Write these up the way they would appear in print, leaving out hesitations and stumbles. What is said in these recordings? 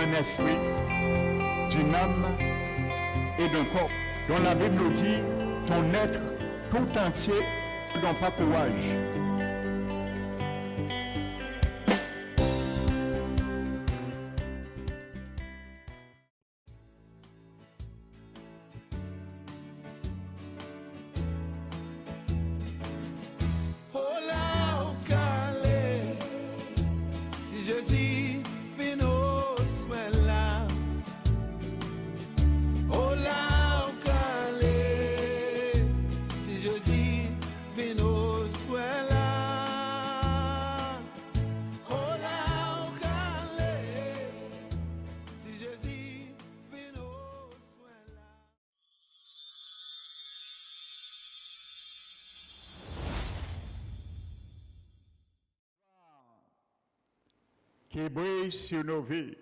d'un esprit, d'une âme et d'un corps, dont la Bible nous dit ton être tout entier dans pas courage. Qui brille sur nos vies.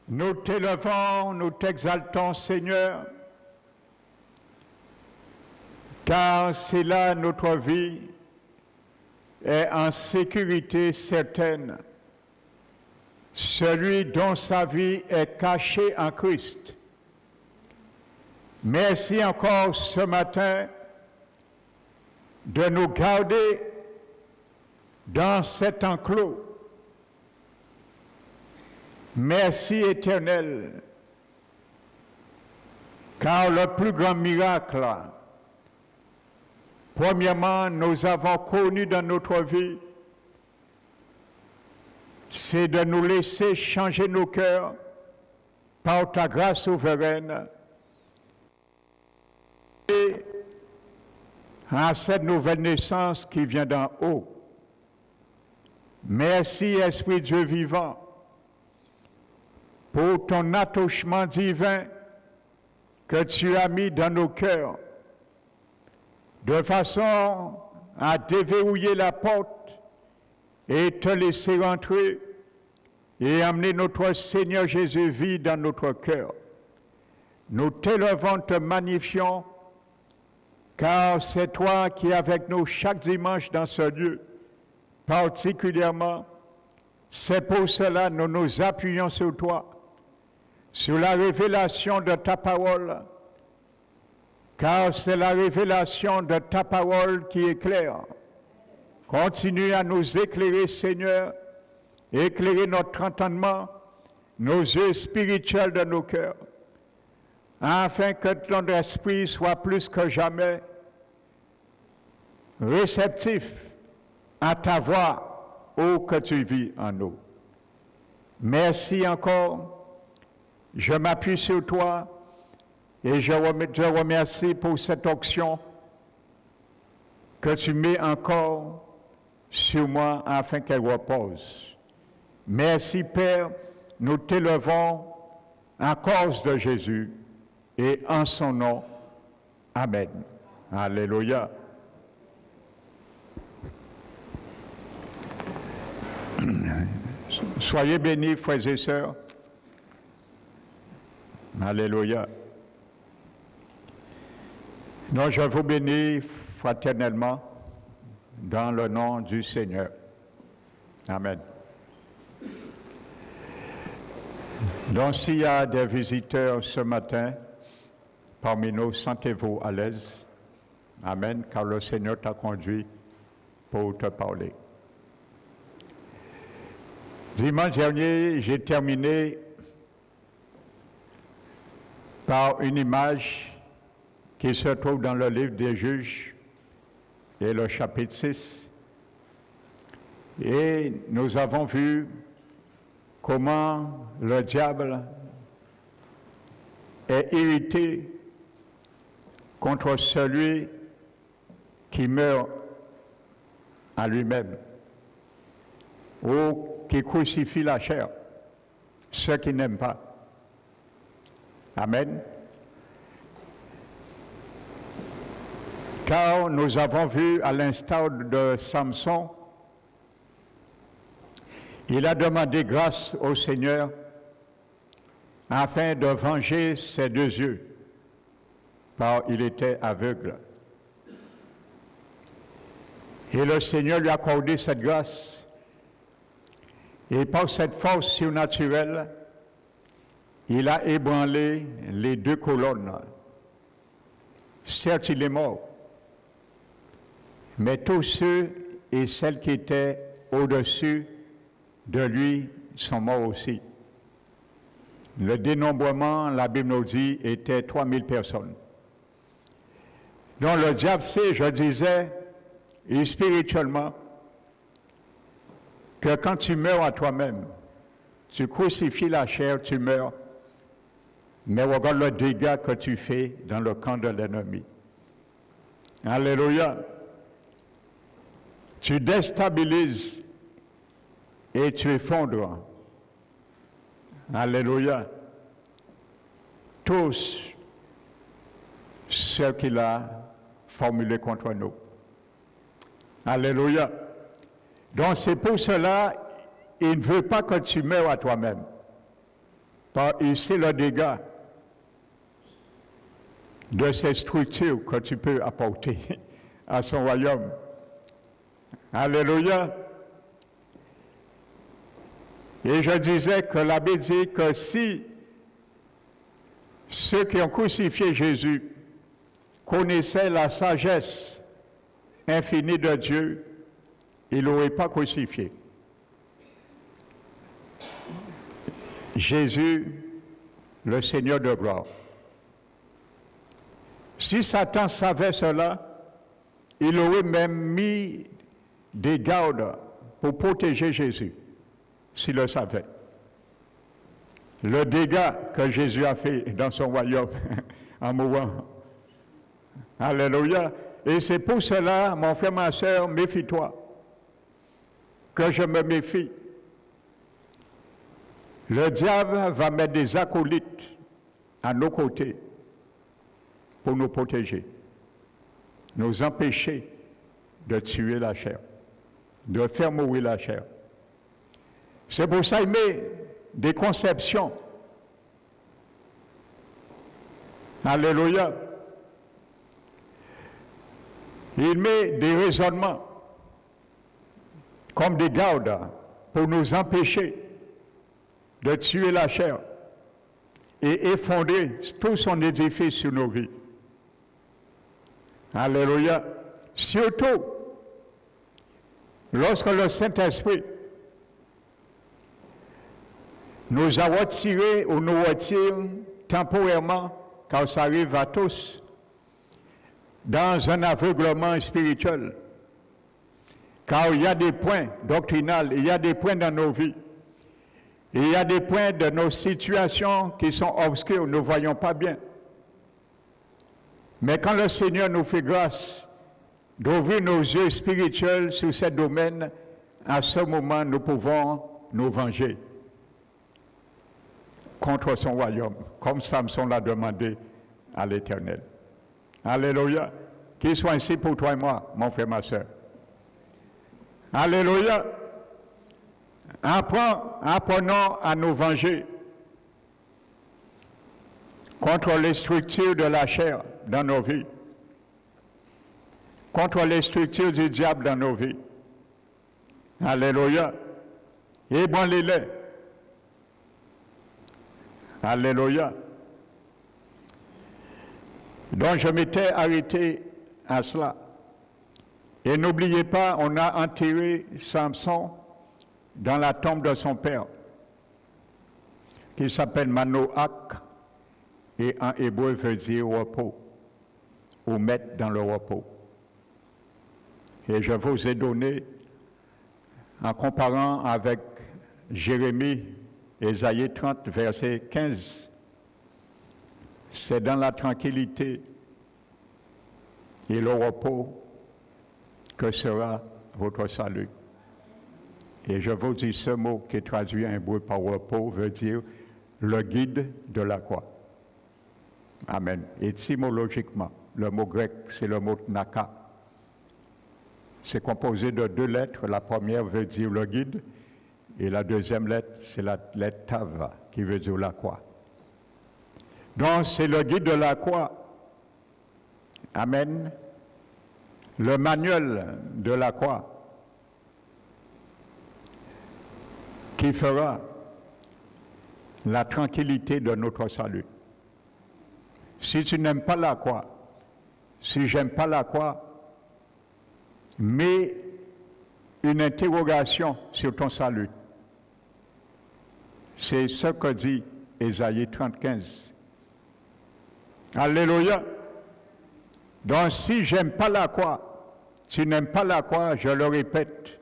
Nous t'élevons, nous t'exaltons, Seigneur, car c'est là notre vie est en sécurité certaine. Celui dont sa vie est cachée en Christ. Merci encore ce matin de nous garder dans cet enclos. Merci Éternel, car le plus grand miracle, premièrement, nous avons connu dans notre vie, c'est de nous laisser changer nos cœurs par ta grâce souveraine et à cette nouvelle naissance qui vient d'en haut. Merci, Esprit Dieu vivant, pour ton attachement divin que tu as mis dans nos cœurs, de façon à déverrouiller la porte et te laisser rentrer et amener notre Seigneur Jésus vie dans notre cœur. Nous t'élevons, te magnifions, car c'est toi qui es avec nous chaque dimanche dans ce lieu. Particulièrement, c'est pour cela que nous nous appuyons sur toi, sur la révélation de ta parole, car c'est la révélation de ta parole qui éclaire. Continue à nous éclairer, Seigneur, éclairer notre entendement, nos yeux spirituels de nos cœurs, afin que ton esprit soit plus que jamais réceptif à ta voix, ô que tu vis en nous. Merci encore. Je m'appuie sur toi et je remercie pour cette onction que tu mets encore sur moi afin qu'elle repose. Merci Père, nous t'élevons à cause de Jésus et en son nom. Amen. Alléluia. Soyez bénis, frères et sœurs. Alléluia. Donc, je vous bénis fraternellement dans le nom du Seigneur. Amen. Donc, s'il y a des visiteurs ce matin parmi nous, sentez-vous à l'aise. Amen, car le Seigneur t'a conduit pour te parler. Dimanche dernier, j'ai terminé par une image qui se trouve dans le livre des Juges et le chapitre 6. Et nous avons vu comment le diable est irrité contre celui qui meurt à lui-même ou qui crucifie la chair, ceux qui n'aiment pas. Amen. Car nous avons vu à l'instar de Samson, il a demandé grâce au Seigneur afin de venger ses deux yeux, car il était aveugle. Et le Seigneur lui a accordé cette grâce. Et par cette force surnaturelle, il a ébranlé les deux colonnes. Certes, il est mort, mais tous ceux et celles qui étaient au-dessus de lui sont morts aussi. Le dénombrement, la Bible nous dit, était 3000 personnes. Donc le diable sait, je disais, et spirituellement, que quand tu meurs à toi-même, tu crucifies la chair, tu meurs, mais regarde le dégât que tu fais dans le camp de l'ennemi. Alléluia. Tu déstabilises et tu effondres. Alléluia. Tous ceux qu'il a formulés contre nous. Alléluia. Donc c'est pour cela, il ne veut pas que tu meurs à toi-même. Il sait le dégât de ces structures que tu peux apporter à son royaume. Alléluia. Et je disais que la Bible dit que si ceux qui ont crucifié Jésus connaissaient la sagesse infinie de Dieu, ils ne l'auraient pas crucifié. Jésus, le Seigneur de gloire. Si Satan savait cela, il aurait même mis des gardes pour protéger Jésus, s'il le savait. Le dégât que Jésus a fait dans son royaume en mourant. Alléluia. Et c'est pour cela, mon frère, ma soeur, méfie-toi, que je me méfie. Le diable va mettre des acolytes à nos côtés pour nous protéger, nous empêcher de tuer la chair, de faire mourir la chair. C'est pour ça qu'il met des conceptions. Alléluia. Il met des raisonnements comme des gardes pour nous empêcher de tuer la chair et effondrer tout son édifice sur nos vies. Alléluia. Surtout, lorsque le Saint-Esprit nous a retirés ou nous retire temporairement, car ça arrive à tous, dans un aveuglement spirituel. Car il y a des points doctrinaux, il y a des points dans nos vies, et il y a des points de nos situations qui sont obscurs, nous ne voyons pas bien. Mais quand le Seigneur nous fait grâce d'ouvrir nos yeux spirituels sur ces domaines, à ce moment, nous pouvons nous venger contre son royaume, comme Samson l'a demandé à l'Éternel. Alléluia. Qu'il soit ainsi pour toi et moi, mon frère, ma soeur. Alléluia. Apprenons à nous venger contre les structures de la chair dans nos vies, contre les structures du diable dans nos vies. Alléluia. Ébranlez-les. Alléluia. Donc je m'étais arrêté à cela. Et n'oubliez pas, on a enterré Samson dans la tombe de son père, qui s'appelle Manoach, et en hébreu veut dire repos, ou mettre dans le repos. Et je vous ai donné, en comparant avec Jérémie, Ésaïe 30, verset 15, c'est dans la tranquillité et le repos que sera votre salut. Et je vous dis ce mot qui est traduit en hébreu par repos veut dire le guide de la croix. Amen. Et étymologiquement, le mot grec, c'est le mot naka. C'est composé de deux lettres. La première veut dire le guide et la deuxième lettre, c'est la lettre tav qui veut dire la croix. Donc, c'est le guide de la croix. Amen. Le manuel de la croix. qui fera la tranquillité de notre salut. Si tu n'aimes pas la croix, si j'aime pas la croix, mets une interrogation sur ton salut. C'est ce que dit Ésaïe 35. Alléluia. Donc si j'aime pas la croix, tu n'aimes pas la croix, je le répète,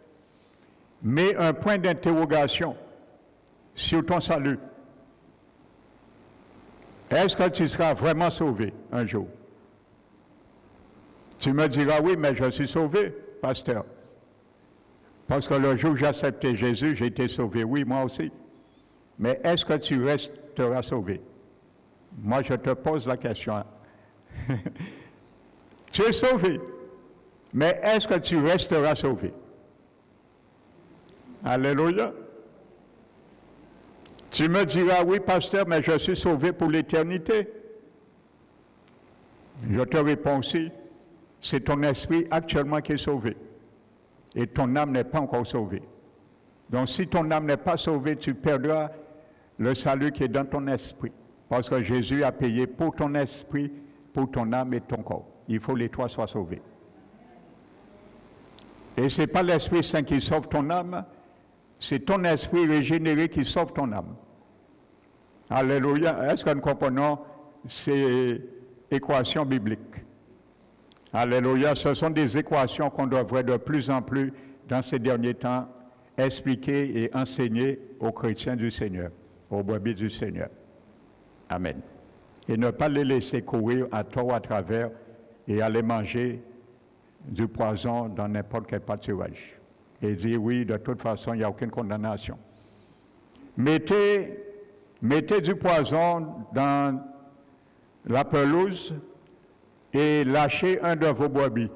mets un point d'interrogation sur ton salut. Est-ce que tu seras vraiment sauvé un jour? Tu me diras, oui, mais je suis sauvé, pasteur. Parce que le jour où j'ai accepté Jésus, j'ai été sauvé. Oui, moi aussi. Mais est-ce que tu resteras sauvé? Moi, je te pose la question. Tu es sauvé. Mais est-ce que tu resteras sauvé? Alléluia. Tu me diras, oui, pasteur, mais je suis sauvé pour l'éternité. Je te réponds aussi, c'est ton esprit actuellement qui est sauvé. Et ton âme n'est pas encore sauvée. Donc si ton âme n'est pas sauvée, tu perdras le salut qui est dans ton esprit. Parce que Jésus a payé pour ton esprit, pour ton âme et ton corps. Il faut que les trois soient sauvés. Et ce n'est pas l'Esprit Saint qui sauve ton âme, c'est ton esprit régénéré qui sauve ton âme. Alléluia. Est-ce que nous comprenons ces équations bibliques? Alléluia. Ce sont des équations qu'on devrait de plus en plus, dans ces derniers temps, expliquer et enseigner aux chrétiens du Seigneur, aux brebis du Seigneur. Amen. Et ne pas les laisser courir à tort à travers et aller manger du poison dans n'importe quel pâturage. Et dire oui, de toute façon, il n'y a aucune condamnation. Mettez du poison dans la pelouse et lâchez un de vos brebis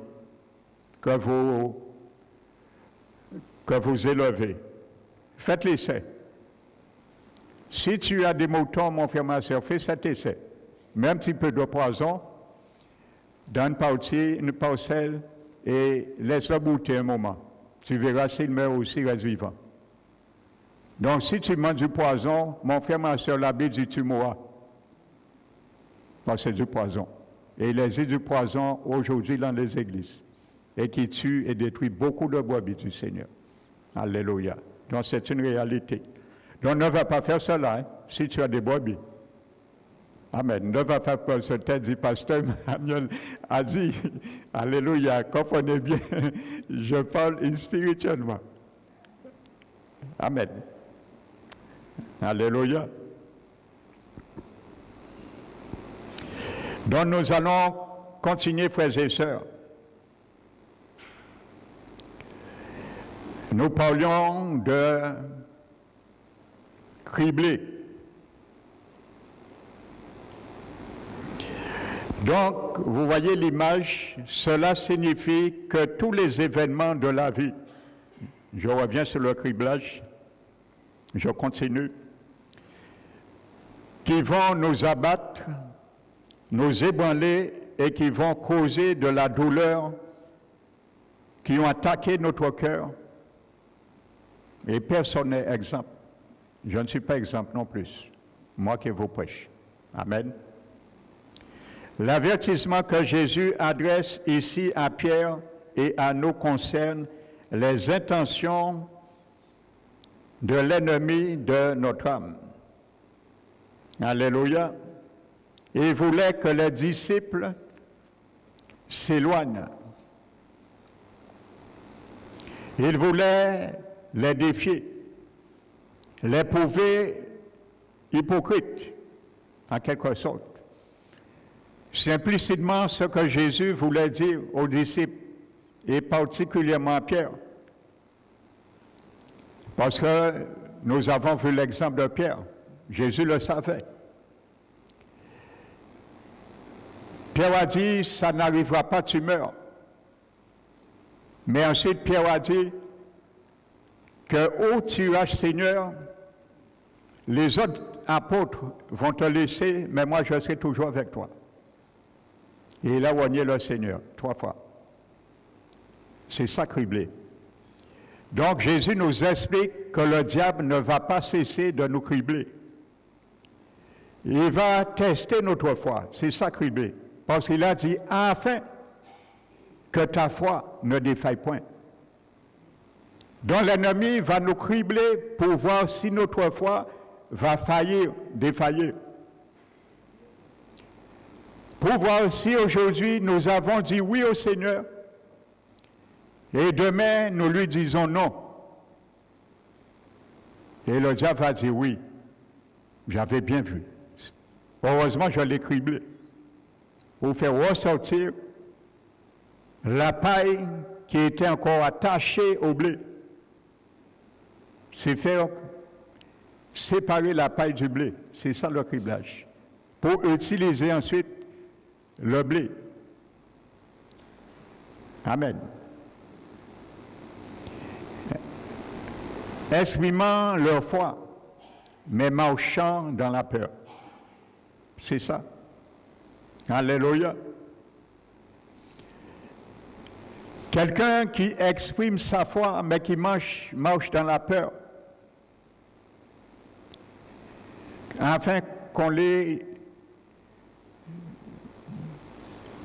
que vous élevez. Faites l'essai. Si tu as des moutons, mon frère, ma soeur, fais cet essai. Mets un petit peu de poison dans une parcelle et laisse-le bouter un moment. Tu verras s'il meurt ou s'il reste vivant. Donc, si tu manges du poison, mon frère, ma soeur, la Bible dit tu mourras. Parce que c'est du poison. Et il existe du poison aujourd'hui dans les églises et qui tue et détruit beaucoup de brebis du Seigneur. Alléluia. Donc, c'est une réalité. Donc, ne va pas faire cela hein, si tu as des brebis. Amen. Ne va pas faire ce texte, dit pasteur Emmanuel a dit, alléluia, comprenez bien, je parle spirituellement. Amen. Alléluia. Donc nous allons continuer, frères et sœurs. Nous parlions de cribler. Donc, vous voyez l'image, cela signifie que tous les événements de la vie, je reviens sur le criblage, je continue, qui vont nous abattre, nous ébranler et qui vont causer de la douleur, qui ont attaqué notre cœur. Et personne n'est exempt. Je ne suis pas exempt non plus, moi qui vous prêche. Amen. L'avertissement que Jésus adresse ici à Pierre et à nous concerne les intentions de l'ennemi de notre âme. Alléluia. Il voulait que les disciples s'éloignent. Il voulait les défier, les prouver hypocrites, en quelque sorte. C'est implicitement ce que Jésus voulait dire aux disciples, et particulièrement à Pierre. Parce que nous avons vu l'exemple de Pierre. Jésus le savait. Pierre a dit, ça n'arrivera pas, tu meurs. Mais ensuite, Pierre a dit que où tu iras, Seigneur, les autres apôtres vont te laisser, mais moi je serai toujours avec toi. Et il a renié le Seigneur 3 fois. C'est ça criblé. Donc Jésus nous explique que le diable ne va pas cesser de nous cribler. Il va tester notre foi, c'est ça cribler. Parce qu'il a dit, afin que ta foi ne défaille point. Donc l'ennemi va nous cribler pour voir si notre foi va faillir, défaillir. Pour voir si aujourd'hui nous avons dit oui au Seigneur et demain nous lui disons non. Et le diable va dire oui, j'avais bien vu. Heureusement, je l'ai criblé pour faire ressortir la paille qui était encore attachée au blé. C'est faire séparer la paille du blé. C'est ça le criblage. Pour utiliser ensuite le blé. Amen. Exprimant leur foi, mais marchant dans la peur. C'est ça. Alléluia. Quelqu'un qui exprime sa foi, mais qui marche dans la peur, afin qu'on ne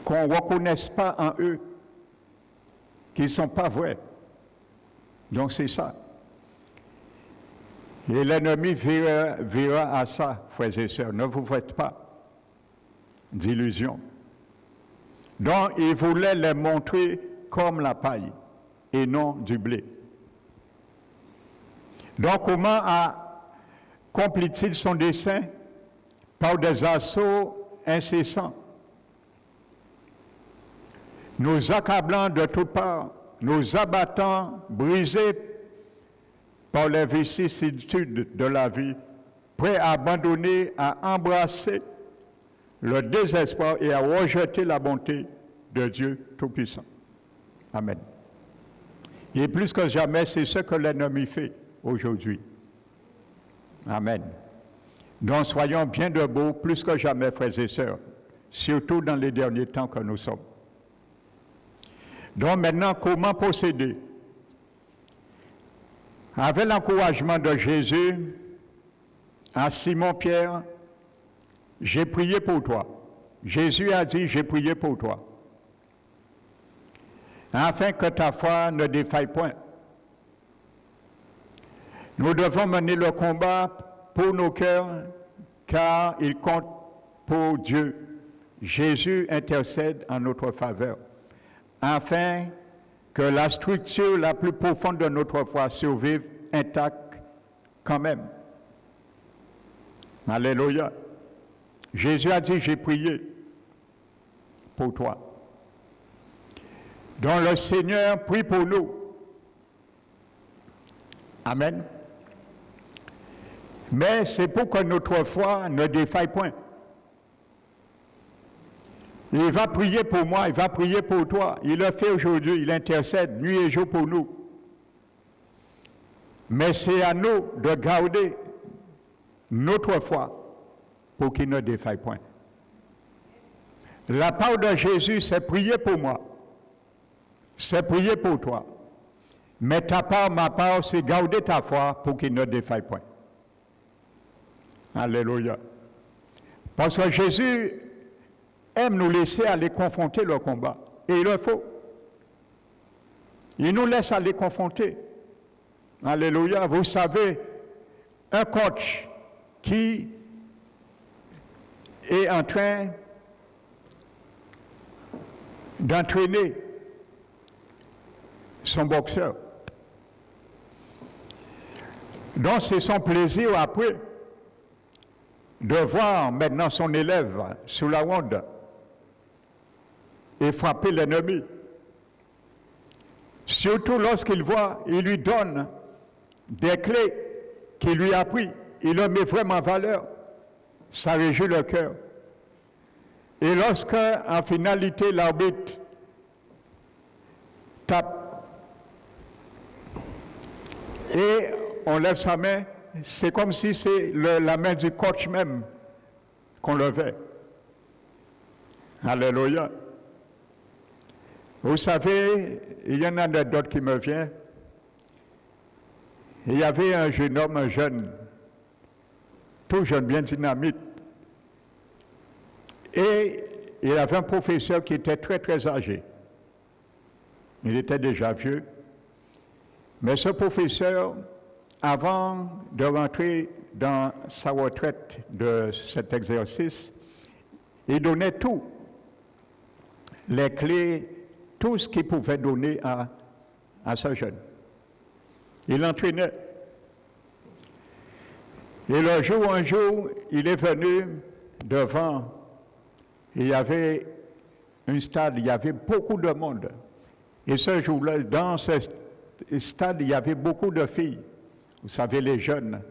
reconnaisse pas en eux qu'ils ne sont pas vrais. Donc c'est ça. Et l'ennemi verra à ça, frères et sœurs. Ne vous faites pas d'illusions. Donc il voulait les montrer comme la paille et non du blé. Donc comment accomplit-il son dessein? Par des assauts incessants, nous accablant de toutes parts, nous abattant, brisés par les vicissitudes de la vie, prêts à abandonner, à embrasser le désespoir et à rejeter la bonté de Dieu Tout-Puissant. Amen. Et plus que jamais, c'est ce que l'ennemi fait aujourd'hui. Amen. Donc soyons bien debout, plus que jamais, frères et sœurs, surtout dans les derniers temps que nous sommes. Donc maintenant, comment procéder? Avec l'encouragement de Jésus à Simon-Pierre, j'ai prié pour toi. Jésus a dit, j'ai prié pour toi, afin que ta foi ne défaille point. Nous devons mener le combat pour nos cœurs, car il compte pour Dieu. Jésus intercède en notre faveur, afin que la structure la plus profonde de notre foi survive intacte quand même. Alléluia. Jésus a dit, j'ai prié pour toi. Donc le Seigneur prie pour nous. Amen. Mais c'est pour que notre foi ne défaille point. Il va prier pour moi, il va prier pour toi. Il le fait aujourd'hui, il intercède nuit et jour pour nous. Mais c'est à nous de garder notre foi pour qu'il ne défaille point. La part de Jésus, c'est prier pour moi. C'est prier pour toi. Mais ta part, ma part, c'est garder ta foi pour qu'il ne défaille point. Alléluia. Parce que Jésus aime nous laisser aller confronter le combat. Et il le faut. Il nous laisse aller confronter. Alléluia. Vous savez, un coach qui est en train d'entraîner son boxeur. Donc c'est son plaisir après de voir maintenant son élève sous la ronde et frapper l'ennemi. Surtout lorsqu'il voit, il lui donne des clés qu'il lui a appris. Il le met vraiment en valeur. Ça réjouit le cœur. Et lorsque, en finalité, l'arbitre tape et on lève sa main, c'est comme si c'est la main du coach même qu'on levait. Alléluia. Vous savez, il y en a d'autres qui me vient. Et il y avait un jeune homme, un jeune, tout jeune, bien dynamique. Et il avait un professeur qui était très, très âgé. Il était déjà vieux. Mais ce professeur, avant de rentrer dans sa retraite de cet exercice, il donnait tout, les clés, tout ce qu'il pouvait donner à ce jeune. Il l'entraînait. Et un jour, il est venu devant. Il y avait un stade, il y avait beaucoup de monde. Et ce jour-là, dans ce stade, il y avait beaucoup de filles. Vous savez, les jeunes,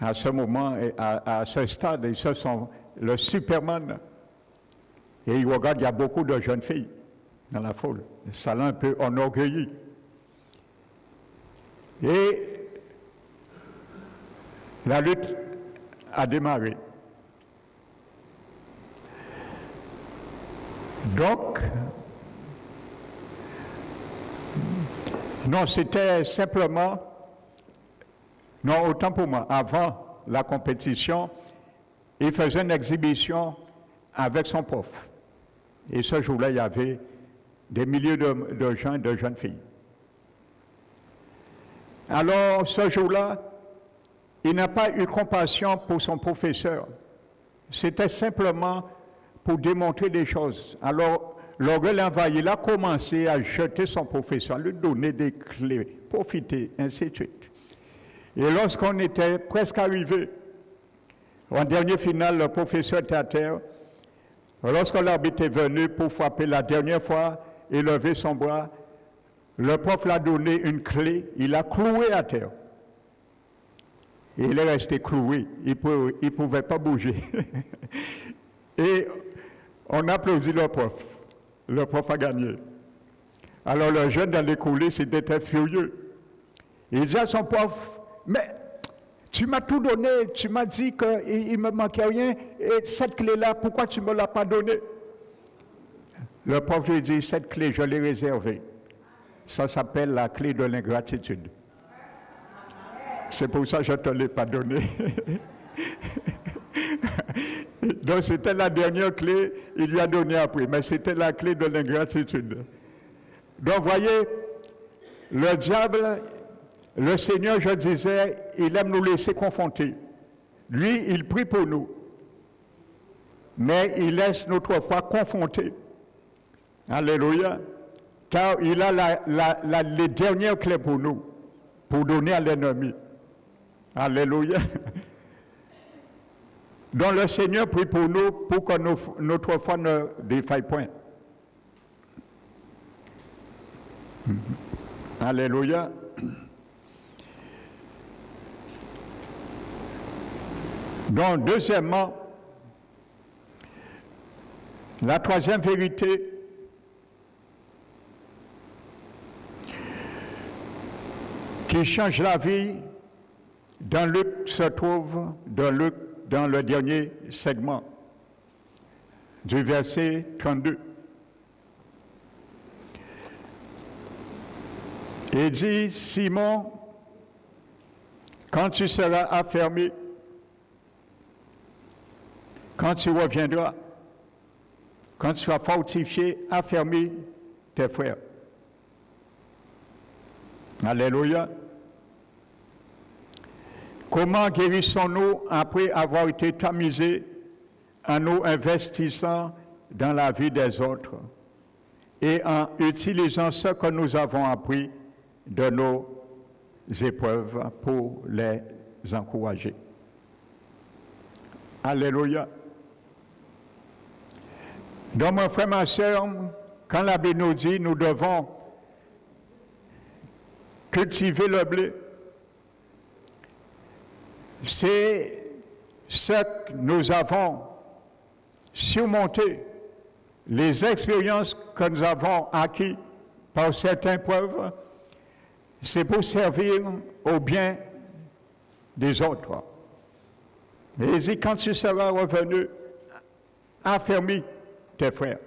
à ce moment, à ce stade, ils se sont le Superman. Et ils regardent, il y a beaucoup de jeunes filles dans la foule. Ça l'a un peu enorgueilli. Et la lutte a démarré. Donc, non, c'était simplement, non, autant pour moi, avant la compétition, il faisait une exhibition avec son prof. Et ce jour-là, il y avait des milliers de gens et de jeunes filles. Alors, ce jour-là, il n'a pas eu compassion pour son professeur. C'était simplement pour démontrer des choses. Alors, l'orgueil envahi, il a commencé à jeter son professeur, à lui donner des clés, profiter, ainsi de suite. Et lorsqu'on était presque arrivé, en dernière finale, le professeur était à terre. Lorsque l'arbitre est venu pour frapper la dernière fois et lever son bras, le prof l'a donné une clé, il l'a cloué à terre. Et il est resté cloué, il ne pouvait pas bouger. Et on applaudit le prof. Le prof a gagné. Alors le jeune dans les coulisses, il était furieux. Il dit à son prof, mais tu m'as tout donné, tu m'as dit qu'il ne me manquait rien, et cette clé-là, pourquoi tu ne me l'as pas donnée? Le prof lui dit, cette clé, je l'ai réservée. Ça s'appelle la clé de l'ingratitude. C'est pour ça que je ne te l'ai pas donnée. Donc c'était la dernière clé, il lui a donné après, mais c'était la clé de l'ingratitude. Donc voyez, le diable, le Seigneur, je disais, il aime nous laisser confronter. Lui, il prie pour nous, mais il laisse notre foi confronter. Alléluia. Car il a les dernières clés pour nous, pour donner à l'ennemi. Alléluia. Donc le Seigneur prie pour nous pour que notre foi ne défaille point. Alléluia. Donc deuxièmement, la troisième vérité, qui change la vie, dans Luc se trouve dans le dernier segment du verset 32. Il dit, Simon, quand tu seras affermi, quand tu reviendras, quand tu seras fortifié, affermi tes frères. Alléluia. Comment guérissons-nous après avoir été tamisés en nous investissant dans la vie des autres et en utilisant ce que nous avons appris de nos épreuves pour les encourager? Alléluia. Donc, mon frère, ma soeur, quand la Bible nous dit nous devons cultiver le blé, c'est ce que nous avons surmonté, les expériences que nous avons acquises par certaines preuves, c'est pour servir au bien des autres. Et il dit, quand tu seras revenu, affermis tes frères.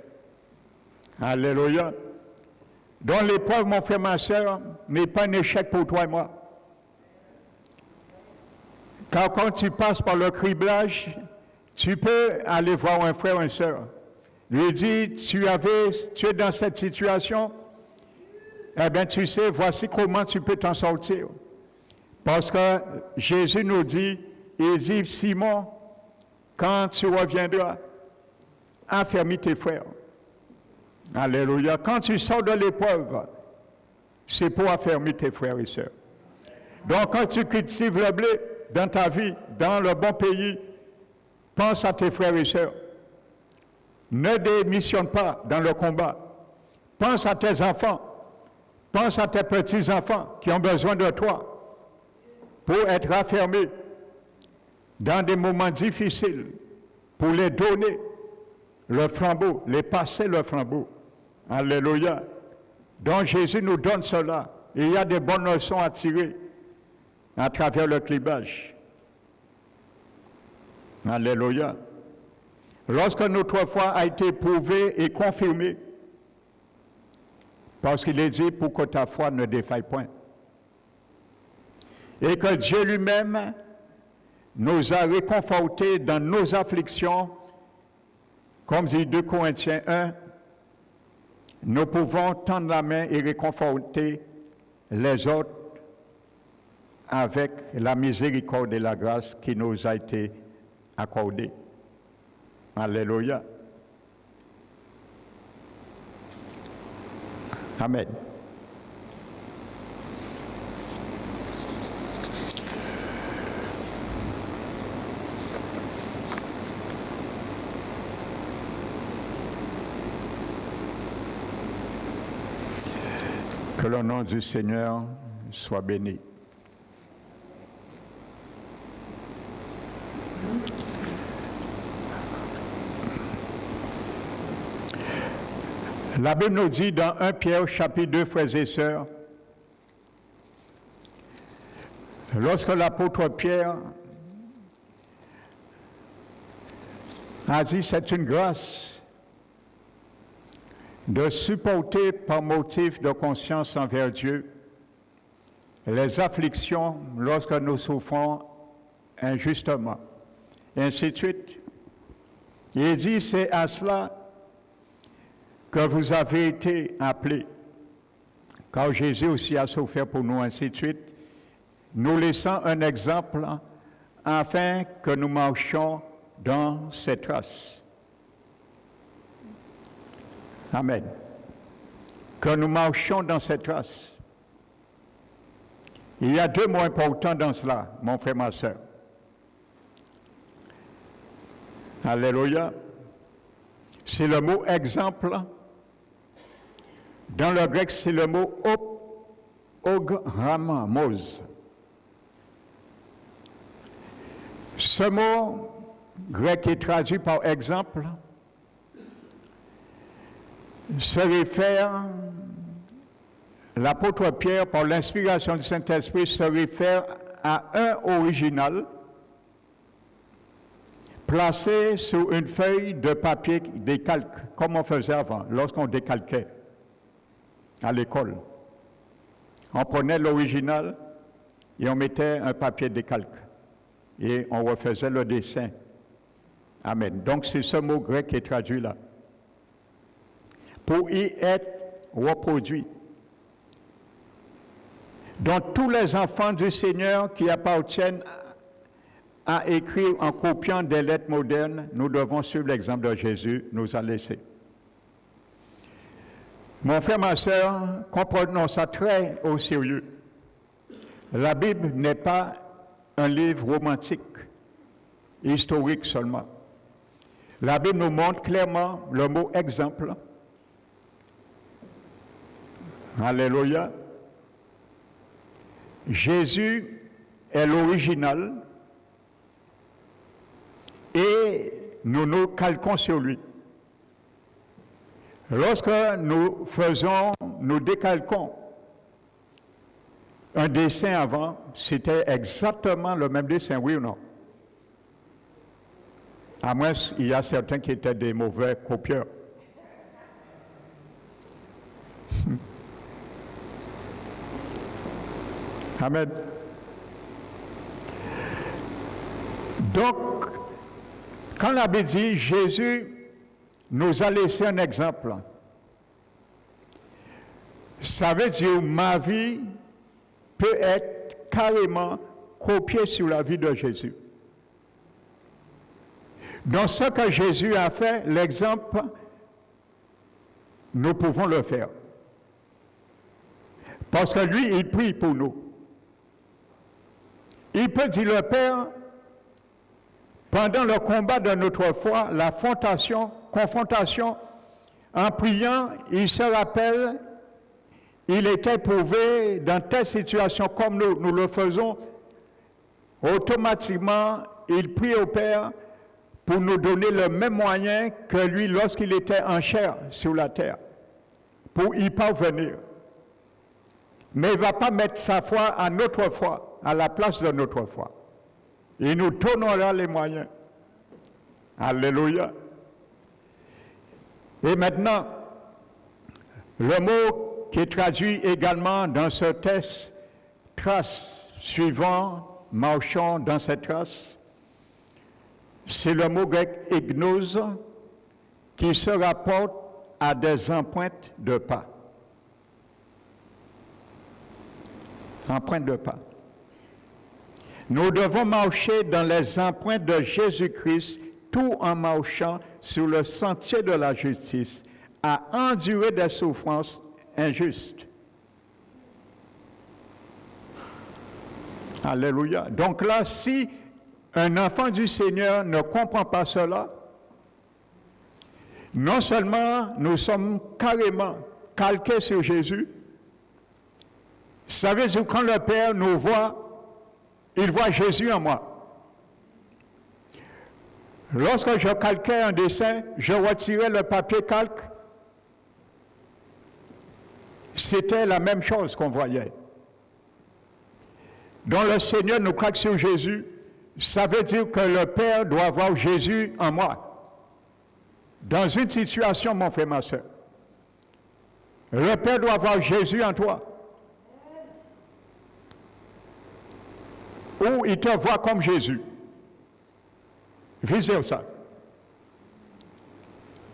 Alléluia. Dans l'épreuve, mon frère, ma soeur, n'est pas un échec pour toi et moi. Car quand tu passes par le criblage, tu peux aller voir un frère ou une sœur. Lui dire, tu es dans cette situation, eh bien tu sais, voici comment tu peux t'en sortir. Parce que Jésus nous dit, il dit, Simon, quand tu reviendras, affermis tes frères. Alléluia. Quand tu sors de l'épreuve, c'est pour affermir tes frères et sœurs. Donc quand tu cultives le blé dans ta vie, dans le bon pays, pense à tes frères et sœurs. Ne démissionne pas dans le combat. Pense à tes enfants. Pense à tes petits-enfants qui ont besoin de toi pour être affermés dans des moments difficiles, pour les donner le flambeau, les passer le flambeau. Alléluia. Donc Jésus nous donne cela. Et il y a des bonnes leçons à tirer à travers le clivage. Alléluia. Lorsque notre foi a été prouvée et confirmée, parce qu'il est dit pour que ta foi ne défaille point. Et que Dieu lui-même nous a réconfortés dans nos afflictions, comme dit 2 Corinthiens 1, nous pouvons tendre la main et réconforter les autres avec la miséricorde et la grâce qui nous a été accordée. Alléluia. Amen. Que le nom du Seigneur soit béni. La Bible nous dit dans 1 Pierre chapitre 2, frères et sœurs, lorsque l'apôtre Pierre a dit c'est une grâce de supporter par motif de conscience envers Dieu les afflictions lorsque nous souffrons injustement, et ainsi de suite. Il dit c'est à cela que vous avez été appelés, car Jésus aussi a souffert pour nous, ainsi de suite, nous laissant un exemple afin que nous marchions dans ses traces. Amen. Que nous marchions dans ses traces. Il y a 2 mots importants dans cela, mon frère, ma soeur. Alléluia. C'est le mot exemple. Dans le grec, c'est le mot ogrammos. Ce mot grec est traduit par exemple, se réfère, l'apôtre Pierre, par l'inspiration du Saint-Esprit, se réfère à un original placé sur une feuille de papier décalque, comme on faisait avant, lorsqu'on décalquait à l'école. On prenait l'original et on mettait un papier décalque et on refaisait le dessin. Amen. Donc c'est ce mot grec qui est traduit là. Pour y être reproduit. Donc tous les enfants du Seigneur qui appartiennent à écrire en copiant des lettres modernes, nous devons suivre l'exemple de Jésus nous a laissé. Mon frère, ma soeur, comprenons ça très au sérieux. La Bible n'est pas un livre romantique, historique seulement. La Bible nous montre clairement le mot exemple. Alléluia. Jésus est l'original et nous nous calquons sur lui. Lorsque nous décalquons un dessin avant, c'était exactement le même dessin, oui ou non? À moins qu'il y a certains qui étaient des mauvais copieurs. Amen. Donc, quand la Bible dit Jésus nous a laissé un exemple, ça veut dire ma vie peut être carrément copiée sur la vie de Jésus. Dans ce que Jésus a fait, l'exemple, nous pouvons le faire. Parce que lui, il prie pour nous. Il peut dire le Père, pendant le combat de notre foi, la confrontation, en priant, il se rappelle, il était éprouvé dans telle situation comme nous le faisons. Automatiquement, il prie au Père pour nous donner le même moyen que lui lorsqu'il était en chair sur la terre, pour y parvenir. Mais il ne va pas mettre sa foi à notre foi, à la place de notre foi. Il nous donnera les moyens. Alléluia. Et maintenant, le mot qui est traduit également dans ce texte, trace suivant, marchons dans cette trace, c'est le mot grec égnos qui se rapporte à des empreintes de pas. Empreintes de pas. Nous devons marcher dans les empreintes de Jésus-Christ, tout en marchant sur le sentier de la justice, à endurer des souffrances injustes. Alléluia. Donc là, si un enfant du Seigneur ne comprend pas cela, non seulement nous sommes carrément calqués sur Jésus, ça veut dire que quand le Père nous voit, il voit Jésus en moi. Lorsque je calquais un dessin, je retirais le papier calque. C'était la même chose qu'on voyait. Donc le Seigneur nous calque sur Jésus, ça veut dire que le Père doit voir Jésus en moi. Dans une situation, mon frère, ma soeur, le Père doit voir Jésus en toi. Ou il te voit comme Jésus. Visez ça.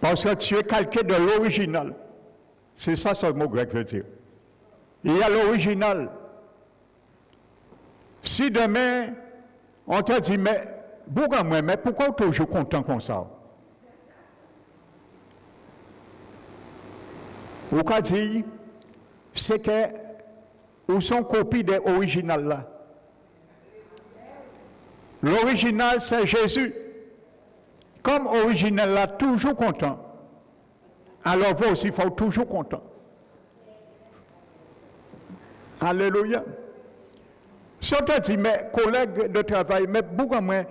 Parce que tu es calqué de l'original. C'est ça ce mot grec veut dire. Il y a l'original. Si demain, on te dit, mais pourquoi tu es toujours content comme ça? Ou qu'a dit, c'est que, où sont copies des originales là? L'original, c'est Jésus. Comme original là, toujours content. Alors vous aussi, il faut toujours content. Alléluia. Si on te dit, mes collègues de travail, mais beaucoup moins,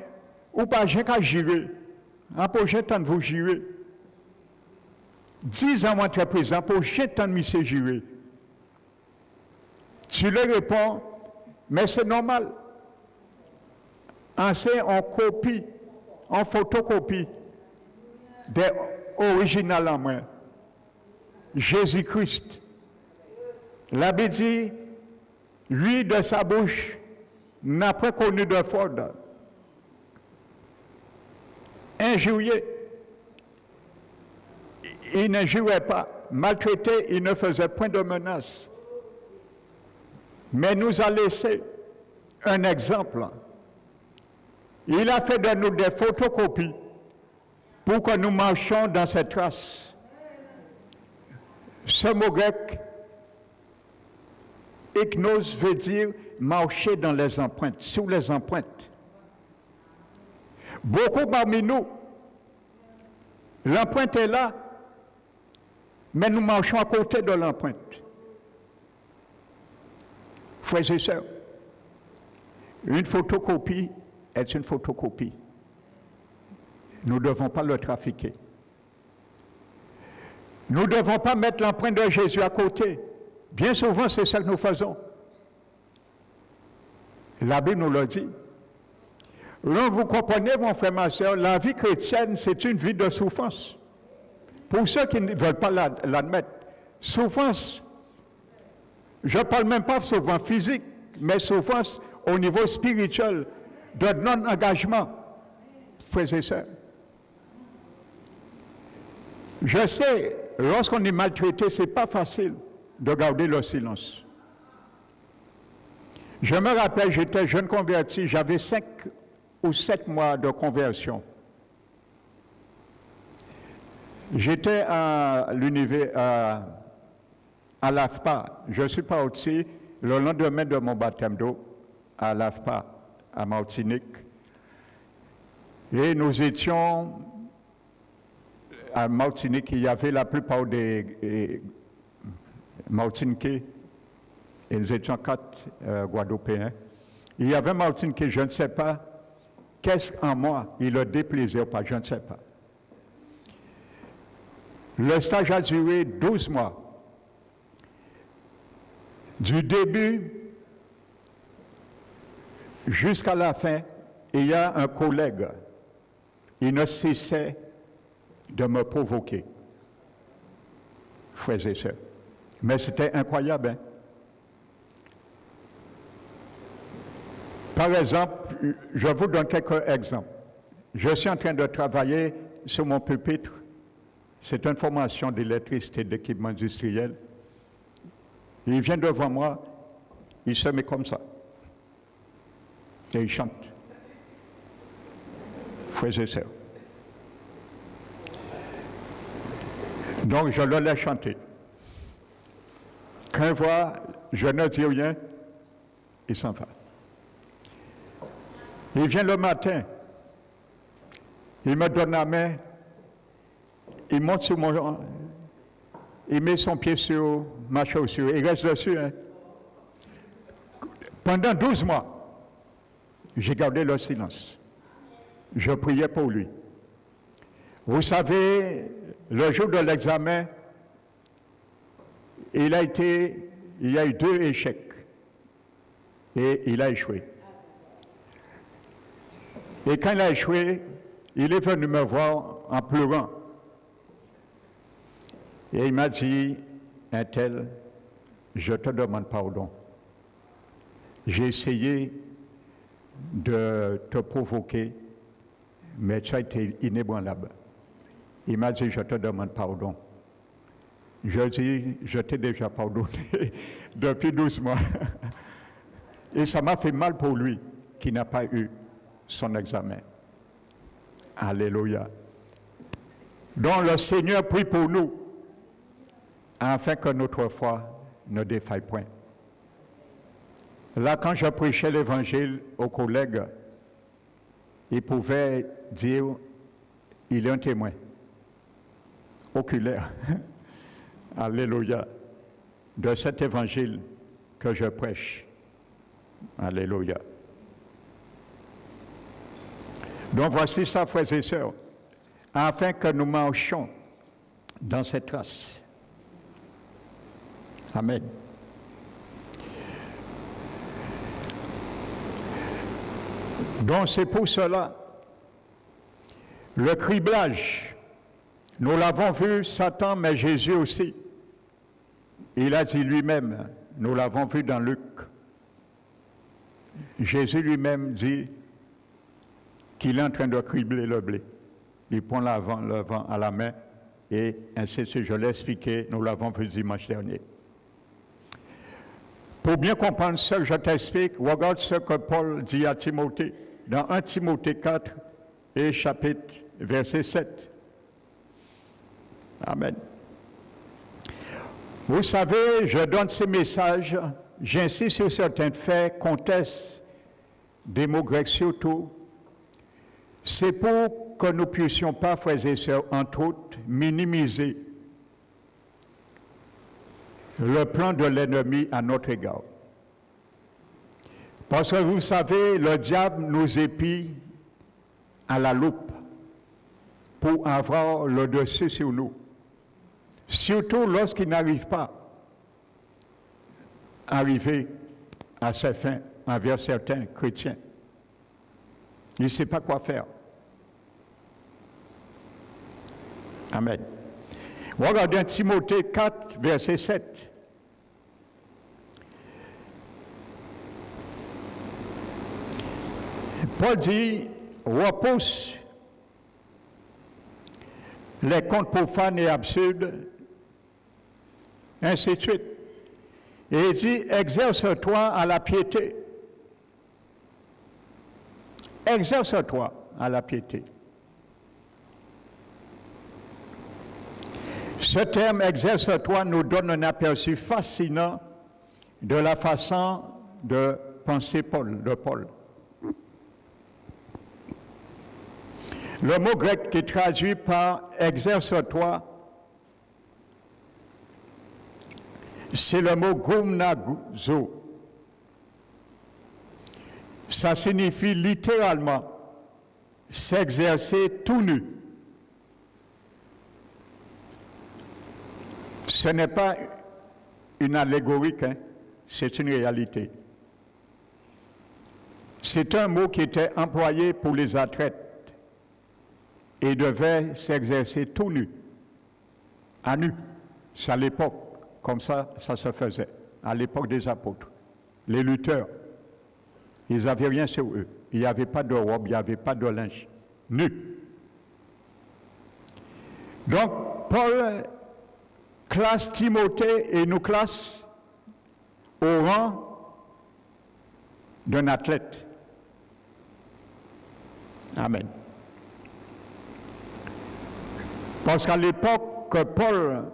ou pas, j'ai qu'à gérer. En prochain temps, vous gérez. 10 ans d'entreprise, en prochain temps, monsieur gérer. Tu leur réponds, mais c'est normal. On copie, on photocopie des originales en main. Jésus-Christ. La Bible dit, lui de sa bouche n'a pas connu de faute. Injurié, il ne jurait pas. Maltraité, il ne faisait point de menaces. Mais nous a laissé un exemple. Il a fait de nous des photocopies pour que nous marchions dans cette trace. Ce mot grec, égnos, veut dire marcher dans les empreintes, sous les empreintes. Beaucoup parmi nous, l'empreinte est là, mais nous marchons à côté de l'empreinte. Frères et sœurs, une photocopie est une photocopie. Nous ne devons pas le trafiquer. Nous ne devons pas mettre l'empreinte de Jésus à côté. Bien souvent, c'est ce que nous faisons. La Bible nous le dit. Là, vous comprenez, mon frère, ma soeur, la vie chrétienne, c'est une vie de souffrance. Pour ceux qui ne veulent pas l'admettre, souffrance, je ne parle même pas de souffrance physique, mais souffrance au niveau spirituel de non-engagement, frères et sœurs. Je sais, lorsqu'on est maltraité, ce n'est pas facile de garder le silence. Je me rappelle, j'étais jeune converti, j'avais 5 ou 7 mois de conversion. J'étais à l'univers, à l'AFPA. Je suis parti le lendemain de mon baptême d'eau à l'AFPA, à Martinique. Et nous étions à Martinique, il y avait la plupart des Martiniquais, et nous étions 4 Guadeloupéens. Il y avait Martiniquais, je ne sais pas, qu'est-ce qu'en moi, il le déplaisait ou pas, je ne sais pas. Le stage a duré 12 mois. Du début jusqu'à la fin, il y a un collègue, il ne cessait de me provoquer, frères et sœurs. Mais c'était incroyable. Hein? Par exemple, je vous donne quelques exemples. Je suis en train de travailler sur mon pupitre. C'est une formation d'électricité, d'équipement industriel. Il vient devant moi, il se met comme ça. Et il chante. Frères et sœurs. Donc je le laisse chanter. Quand il voit, je ne dis rien, il s'en va. Il vient le matin, il me donne la main, il monte sur mon... Il met son pied sur ma chaussure, il reste dessus. Hein. Pendant 12 mois, j'ai gardé le silence. Je priais pour lui. Vous savez, le jour de l'examen, il y a eu 2 échecs. Et il a échoué. Et quand il a échoué, il est venu me voir en pleurant. Et il m'a dit, un tel, je te demande pardon. J'ai essayé de te provoquer, mais tu as été inébranlable. Il m'a dit, je te demande pardon. Je dis, je t'ai déjà pardonné depuis 12 mois. Et ça m'a fait mal pour lui, qui n'a pas eu son examen. Alléluia. Donc le Seigneur prie pour nous, afin que notre foi ne défaille point. Là, quand je prêchais l'évangile aux collègues, ils pouvaient dire, il est un témoin oculaire, alléluia, de cet évangile que je prêche. Alléluia. Donc voici ça, frères et sœurs, afin que nous marchions dans cette trace. Amen. Donc c'est pour cela, le criblage, nous l'avons vu, Satan, mais Jésus aussi. Il a dit lui-même, nous l'avons vu dans Luc. Jésus lui-même dit qu'il est en train de cribler le blé. Il prend le vent à la main et ainsi de suite. Je l'ai expliqué, nous l'avons vu dimanche dernier. Pour bien comprendre ce que je t'explique, regarde ce que Paul dit à Timothée dans 1 Timothée 4 et chapitre verset 7. Amen. Vous savez, je donne ces messages, j'insiste sur certains faits, contextes, des mots grecs surtout. C'est pour que nous ne puissions pas, frères et sœurs, entre autres, minimiser le plan de l'ennemi à notre égard. Parce que vous savez, le diable nous épie à la loupe pour avoir le dessus sur nous. Surtout lorsqu'il n'arrive pas à arriver à ses fins envers certains chrétiens. Il ne sait pas quoi faire. Amen. Regardez Timothée 4, verset 7. Paul dit, repousse les contes profanes et absurdes, ainsi de suite. Et il dit, exerce-toi à la piété. Exerce-toi à la piété. Ce terme « exerce-toi » nous donne un aperçu fascinant de la façon de penser de Paul. Le mot grec qui est traduit par « exerce-toi », c'est le mot « gumnazo ». Ça signifie littéralement « s'exercer tout nu ». Ce n'est pas une allégorie, hein, c'est une réalité. C'est un mot qui était employé pour les athlètes et devait s'exercer tout nu, à nu. C'est à l'époque, comme ça se faisait, à l'époque des apôtres. Les lutteurs, ils n'avaient rien sur eux. Il n'y avait pas de robe, il n'y avait pas de linge. Nu. Donc, Paul classe Timothée et nous classe au rang d'un athlète. Amen. Parce qu'à l'époque que Paul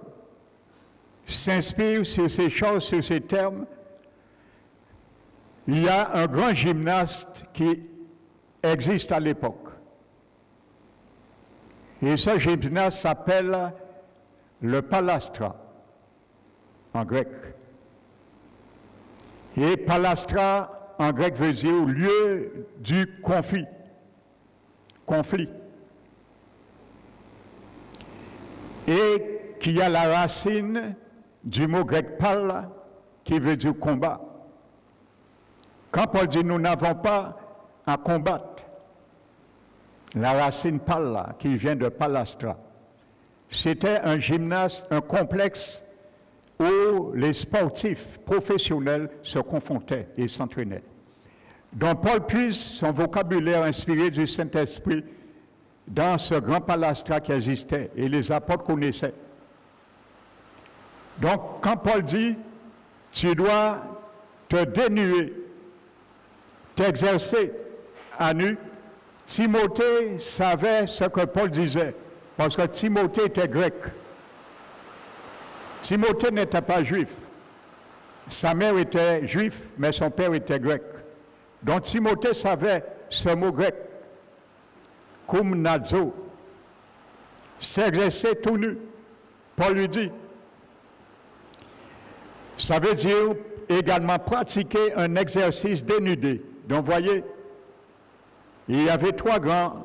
s'inspire sur ces choses, sur ces termes, il y a un grand gymnaste qui existe à l'époque. Et ce gymnaste s'appelle le palastra, en grec. Et palastra, en grec, veut dire lieu du conflit. Conflit. Et qui a la racine du mot grec pal, qui veut dire combat. Quand Paul dit nous n'avons pas à combattre, la racine pal, qui vient de palastra, c'était un gymnase, un complexe où les sportifs professionnels se confrontaient et s'entraînaient. Donc Paul puise son vocabulaire inspiré du Saint-Esprit dans ce grand palastra qui existait et les apôtres connaissaient. Donc quand Paul dit tu dois te dénuer, t'exercer à nu, Timothée savait ce que Paul disait. Parce que Timothée était grec. Timothée n'était pas juif. Sa mère était juive, mais son père était grec. Donc Timothée savait ce mot grec, kumnazo, s'exercer tout nu. Paul lui dit, ça veut dire également pratiquer un exercice dénudé. Donc voyez, il y avait trois grands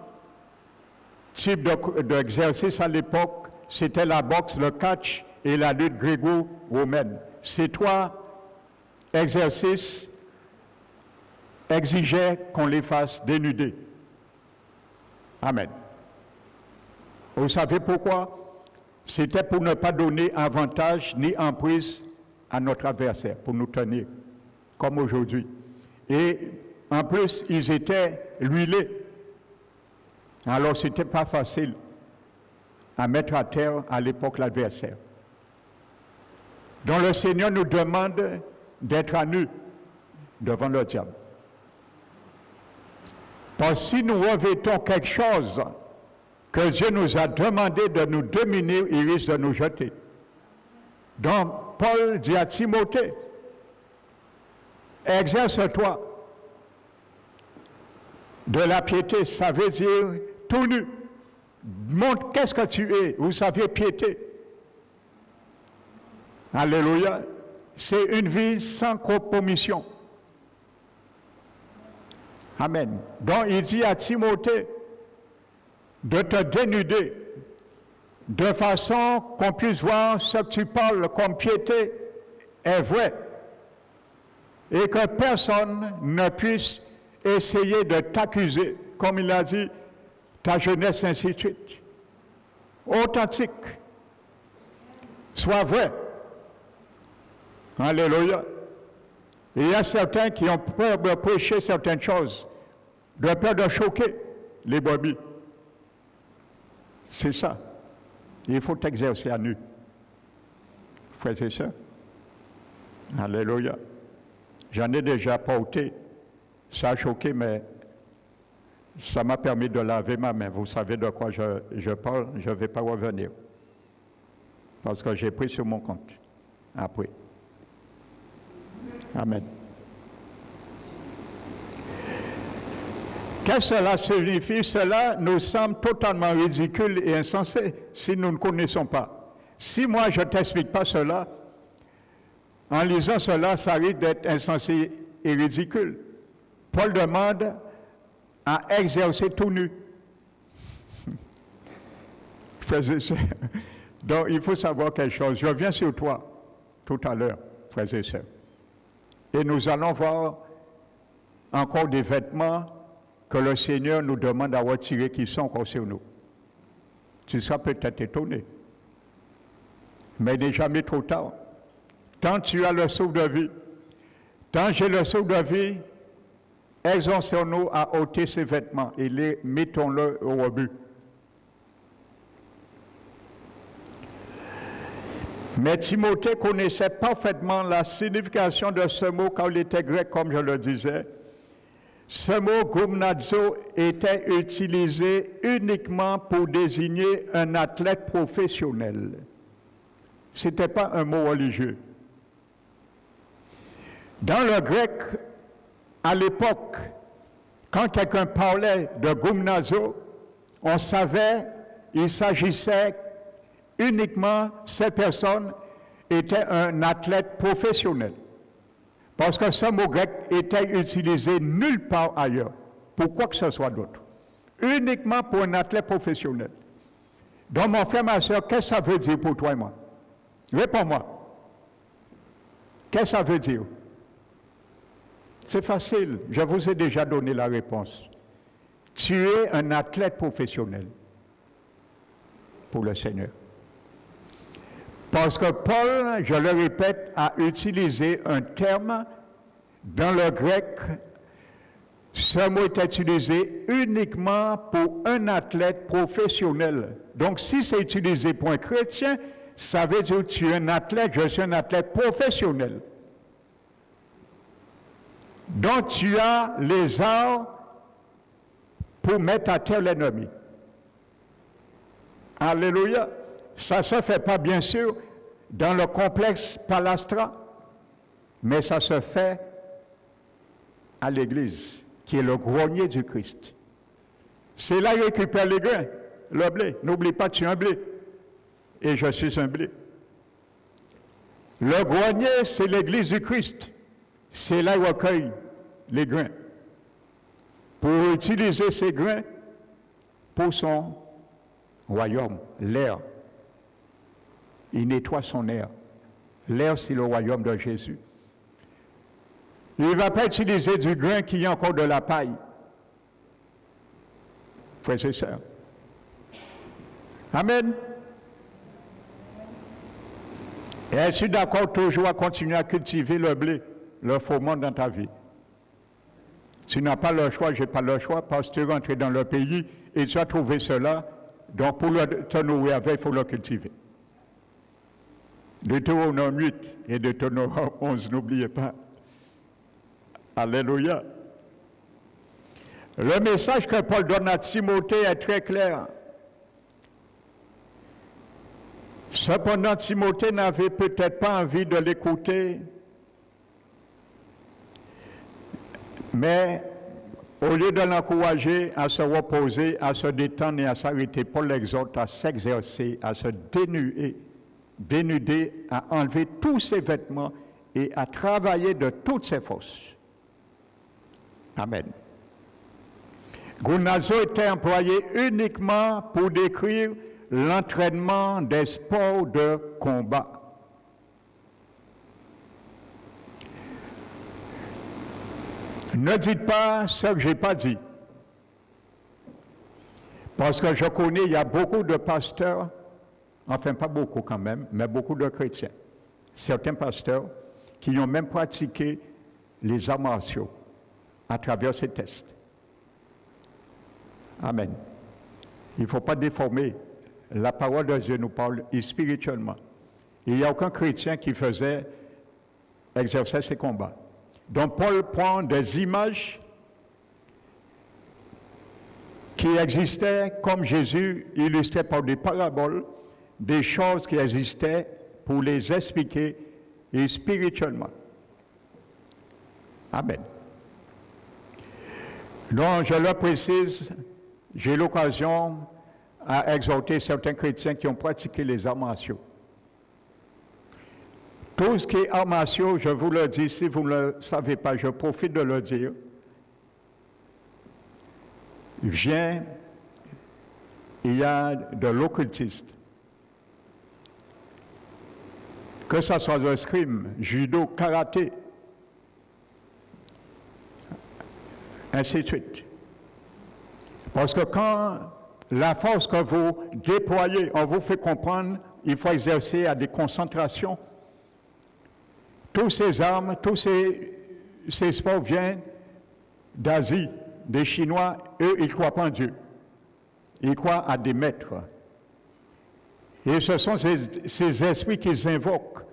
type d'exercice à l'époque, c'était la boxe, le catch et la lutte gréco-romaine. Ces trois exercices exigeaient qu'on les fasse dénudés. Amen. Vous savez pourquoi? C'était pour ne pas donner avantage ni emprise à notre adversaire, pour nous tenir, comme aujourd'hui. Et en plus, ils étaient huilés. Alors, ce n'était pas facile à mettre à terre à l'époque l'adversaire. Donc, le Seigneur nous demande d'être à nu devant le diable. Parce que si nous revêtons quelque chose que Dieu nous a demandé de nous dominer, il risque de nous jeter. Donc, Paul dit à Timothée, exerce-toi de la piété, ça veut dire tout nu. Montre qu'est-ce que tu es. Vous savez, piété. Alléluia. C'est une vie sans compromission. Amen. Donc, il dit à Timothée de te dénuder de façon qu'on puisse voir ce que tu parles comme piété est vrai et que personne ne puisse essayer de t'accuser, comme il a dit, ta jeunesse, ainsi de suite. Authentique. Sois vrai. Alléluia. Il y a certains qui ont peur de prêcher certaines choses. de peur de choquer les brebis. C'est ça. Il faut t'exercer à nu. Frères et sœurs. Alléluia. J'en ai déjà porté. Ça a choqué, mais ça m'a permis de laver ma main. Vous savez de quoi je parle, je ne vais pas revenir. Parce que j'ai pris sur mon compte. Après. Amen. Qu'est-ce que cela signifie? Cela nous semble totalement ridicule et insensé si nous ne connaissons pas. Si moi je ne t'explique pas cela, en lisant cela, ça risque d'être insensé et ridicule. Paul demande à exercer tout nu. Donc il faut savoir quelque chose. Je reviens sur toi tout à l'heure, frères et sœurs. Et nous allons voir encore des vêtements que le Seigneur nous demande à retirer qui sont encore sur nous. Tu seras peut-être étonné. Mais il n'est jamais trop tard. Tant tu as le souffle de vie, tant j'ai le souffle de vie, exerçons-nous à ôter ces vêtements et les mettons-le au rebut. Mais Timothée connaissait parfaitement la signification de ce mot quand il était grec, comme je le disais. Ce mot gymnazo était utilisé uniquement pour désigner un athlète professionnel. Ce n'était pas un mot religieux. Dans le grec, à l'époque, quand quelqu'un parlait de gymnazo, on savait qu'il s'agissait uniquement, cette personne était un athlète professionnel. Parce que ce mot grec était utilisé nulle part ailleurs, pour quoi que ce soit d'autre. Uniquement pour un athlète professionnel. Donc, mon frère, ma soeur, qu'est-ce que ça veut dire pour toi et moi? Réponds-moi. Qu'est-ce que ça veut dire? C'est facile, je vous ai déjà donné la réponse. Tu es un athlète professionnel pour le Seigneur. Parce que Paul, je le répète, a utilisé un terme dans le grec. Ce mot est utilisé uniquement pour un athlète professionnel. Donc, si c'est utilisé pour un chrétien, ça veut dire que tu es un athlète, je suis un athlète professionnel. Donc, tu as les arts pour mettre à terre l'ennemi. Alléluia. Ça ne se fait pas, bien sûr, dans le complexe Palastra, mais ça se fait à l'Église, qui est le grenier du Christ. C'est là qu'il récupère les grains, le blé. N'oublie pas que tu es un blé, et je suis un blé. Le grenier, c'est l'Église du Christ. C'est là où il recueille les grains. Pour utiliser ces grains pour son royaume, l'air. Il nettoie son air. L'air, c'est le royaume de Jésus. Il ne va pas utiliser du grain qui est encore de la paille. Frères et sœurs. Amen. Et je suis d'accord toujours à continuer à cultiver le blé, le fourment dans ta vie. Tu n'as pas le choix, je n'ai pas le choix, parce que tu es rentré dans le pays et tu as trouvé cela. Donc pour te nourrir avec, il faut le cultiver. Deutéronome 8 et Deutéronome 11, n'oubliez pas. Alléluia. Le message que Paul donne à Timothée est très clair. Cependant, Timothée n'avait peut-être pas envie de l'écouter, mais au lieu de l'encourager à se reposer, à se détendre et à s'arrêter, Paul l'exhorte à s'exercer, à se dénuder, à enlever tous ses vêtements et à travailler de toutes ses forces. Amen. Gymnazo était employé uniquement pour décrire l'entraînement des sports de combat. Ne dites pas ce que je n'ai pas dit. Parce que je connais, il y a beaucoup de pasteurs, enfin pas beaucoup quand même, mais beaucoup de chrétiens, certains pasteurs qui ont même pratiqué les arts martiaux à travers ces tests. Amen. Il ne faut pas déformer. La parole de Dieu nous parle spirituellement. Il n'y a aucun chrétien qui exerçait ces combats. Donc Paul prend des images qui existaient comme Jésus illustrait par des paraboles, des choses qui existaient pour les expliquer et spirituellement. Amen. Donc, je le précise, j'ai l'occasion à exhorter certains chrétiens qui ont pratiqué les arts martiaux. Tout ce qui est arts martiaux, je vous le dis, si vous ne le savez pas, je profite de le dire, il y a de l'occultisme. Que ce soit le escrime, judo, karaté, ainsi de suite. Parce que quand la force que vous déployez, on vous fait comprendre, il faut exercer à des concentrations. Tous ces armes, tous ces sports viennent d'Asie, des Chinois. Eux, ils ne croient pas en Dieu. Ils croient à des maîtres. Et ce sont ces esprits qu'ils invoquent.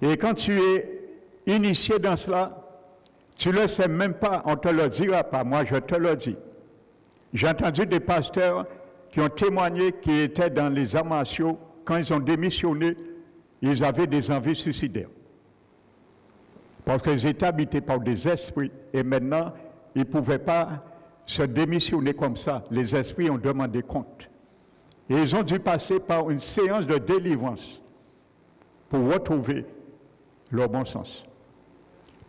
Et quand tu es initié dans cela, tu ne le sais même pas, on ne te le dira pas, moi je te le dis. J'ai entendu des pasteurs qui ont témoigné qu'ils étaient dans les arts martiaux, quand ils ont démissionné, ils avaient des envies suicidaires. Parce qu'ils étaient habités par des esprits, et maintenant, ils ne pouvaient pas se démissionner comme ça. Les esprits ont demandé compte. Et ils ont dû passer par une séance de délivrance pour retrouver leur bon sens.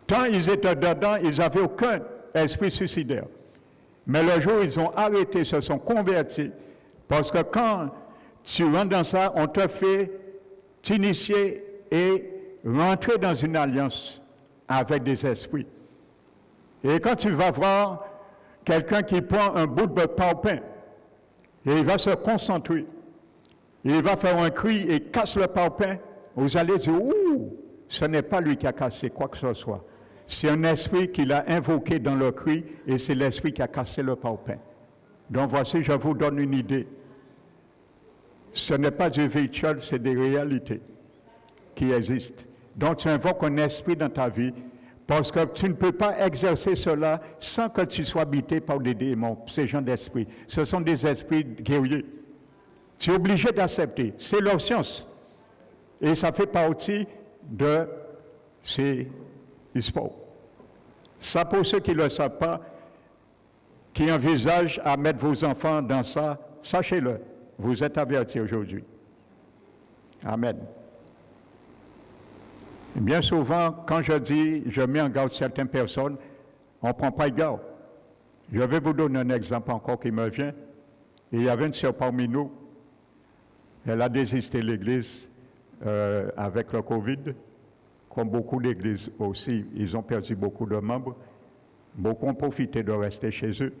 Tant ils étaient dedans, ils n'avaient aucun esprit suicidaire. Mais le jour où ils ont arrêté, se sont convertis, parce que quand tu rentres dans ça, on te fait t'initier et rentrer dans une alliance avec des esprits. Et quand tu vas voir quelqu'un qui prend un bout de pain, et il va se concentrer, il va faire un cri et casse le pain, vous allez dire, ouh, ce n'est pas lui qui a cassé quoi que ce soit. C'est un esprit qu'il a invoqué dans le cri et c'est l'esprit qui a cassé le pain. Donc voici, je vous donne une idée. Ce n'est pas du virtuel, c'est des réalités qui existent. Donc tu invoques un esprit dans ta vie parce que tu ne peux pas exercer cela sans que tu sois habité par des démons, ces gens d'esprit. Ce sont des esprits guerriers. Tu es obligé d'accepter. C'est leur science. Et ça fait partie de ces sports. Ça, pour ceux qui ne le savent pas, qui envisagent à mettre vos enfants dans ça, sachez-le, vous êtes avertis aujourd'hui. Amen. Et bien souvent, quand je dis, je mets en garde certaines personnes, on ne prend pas garde. Je vais vous donner un exemple encore qui me vient. Il y avait une sœur parmi nous, elle a désisté de l'Église avec le Covid, comme beaucoup d'églises aussi, ils ont perdu beaucoup de membres. Beaucoup ont profité de rester chez eux,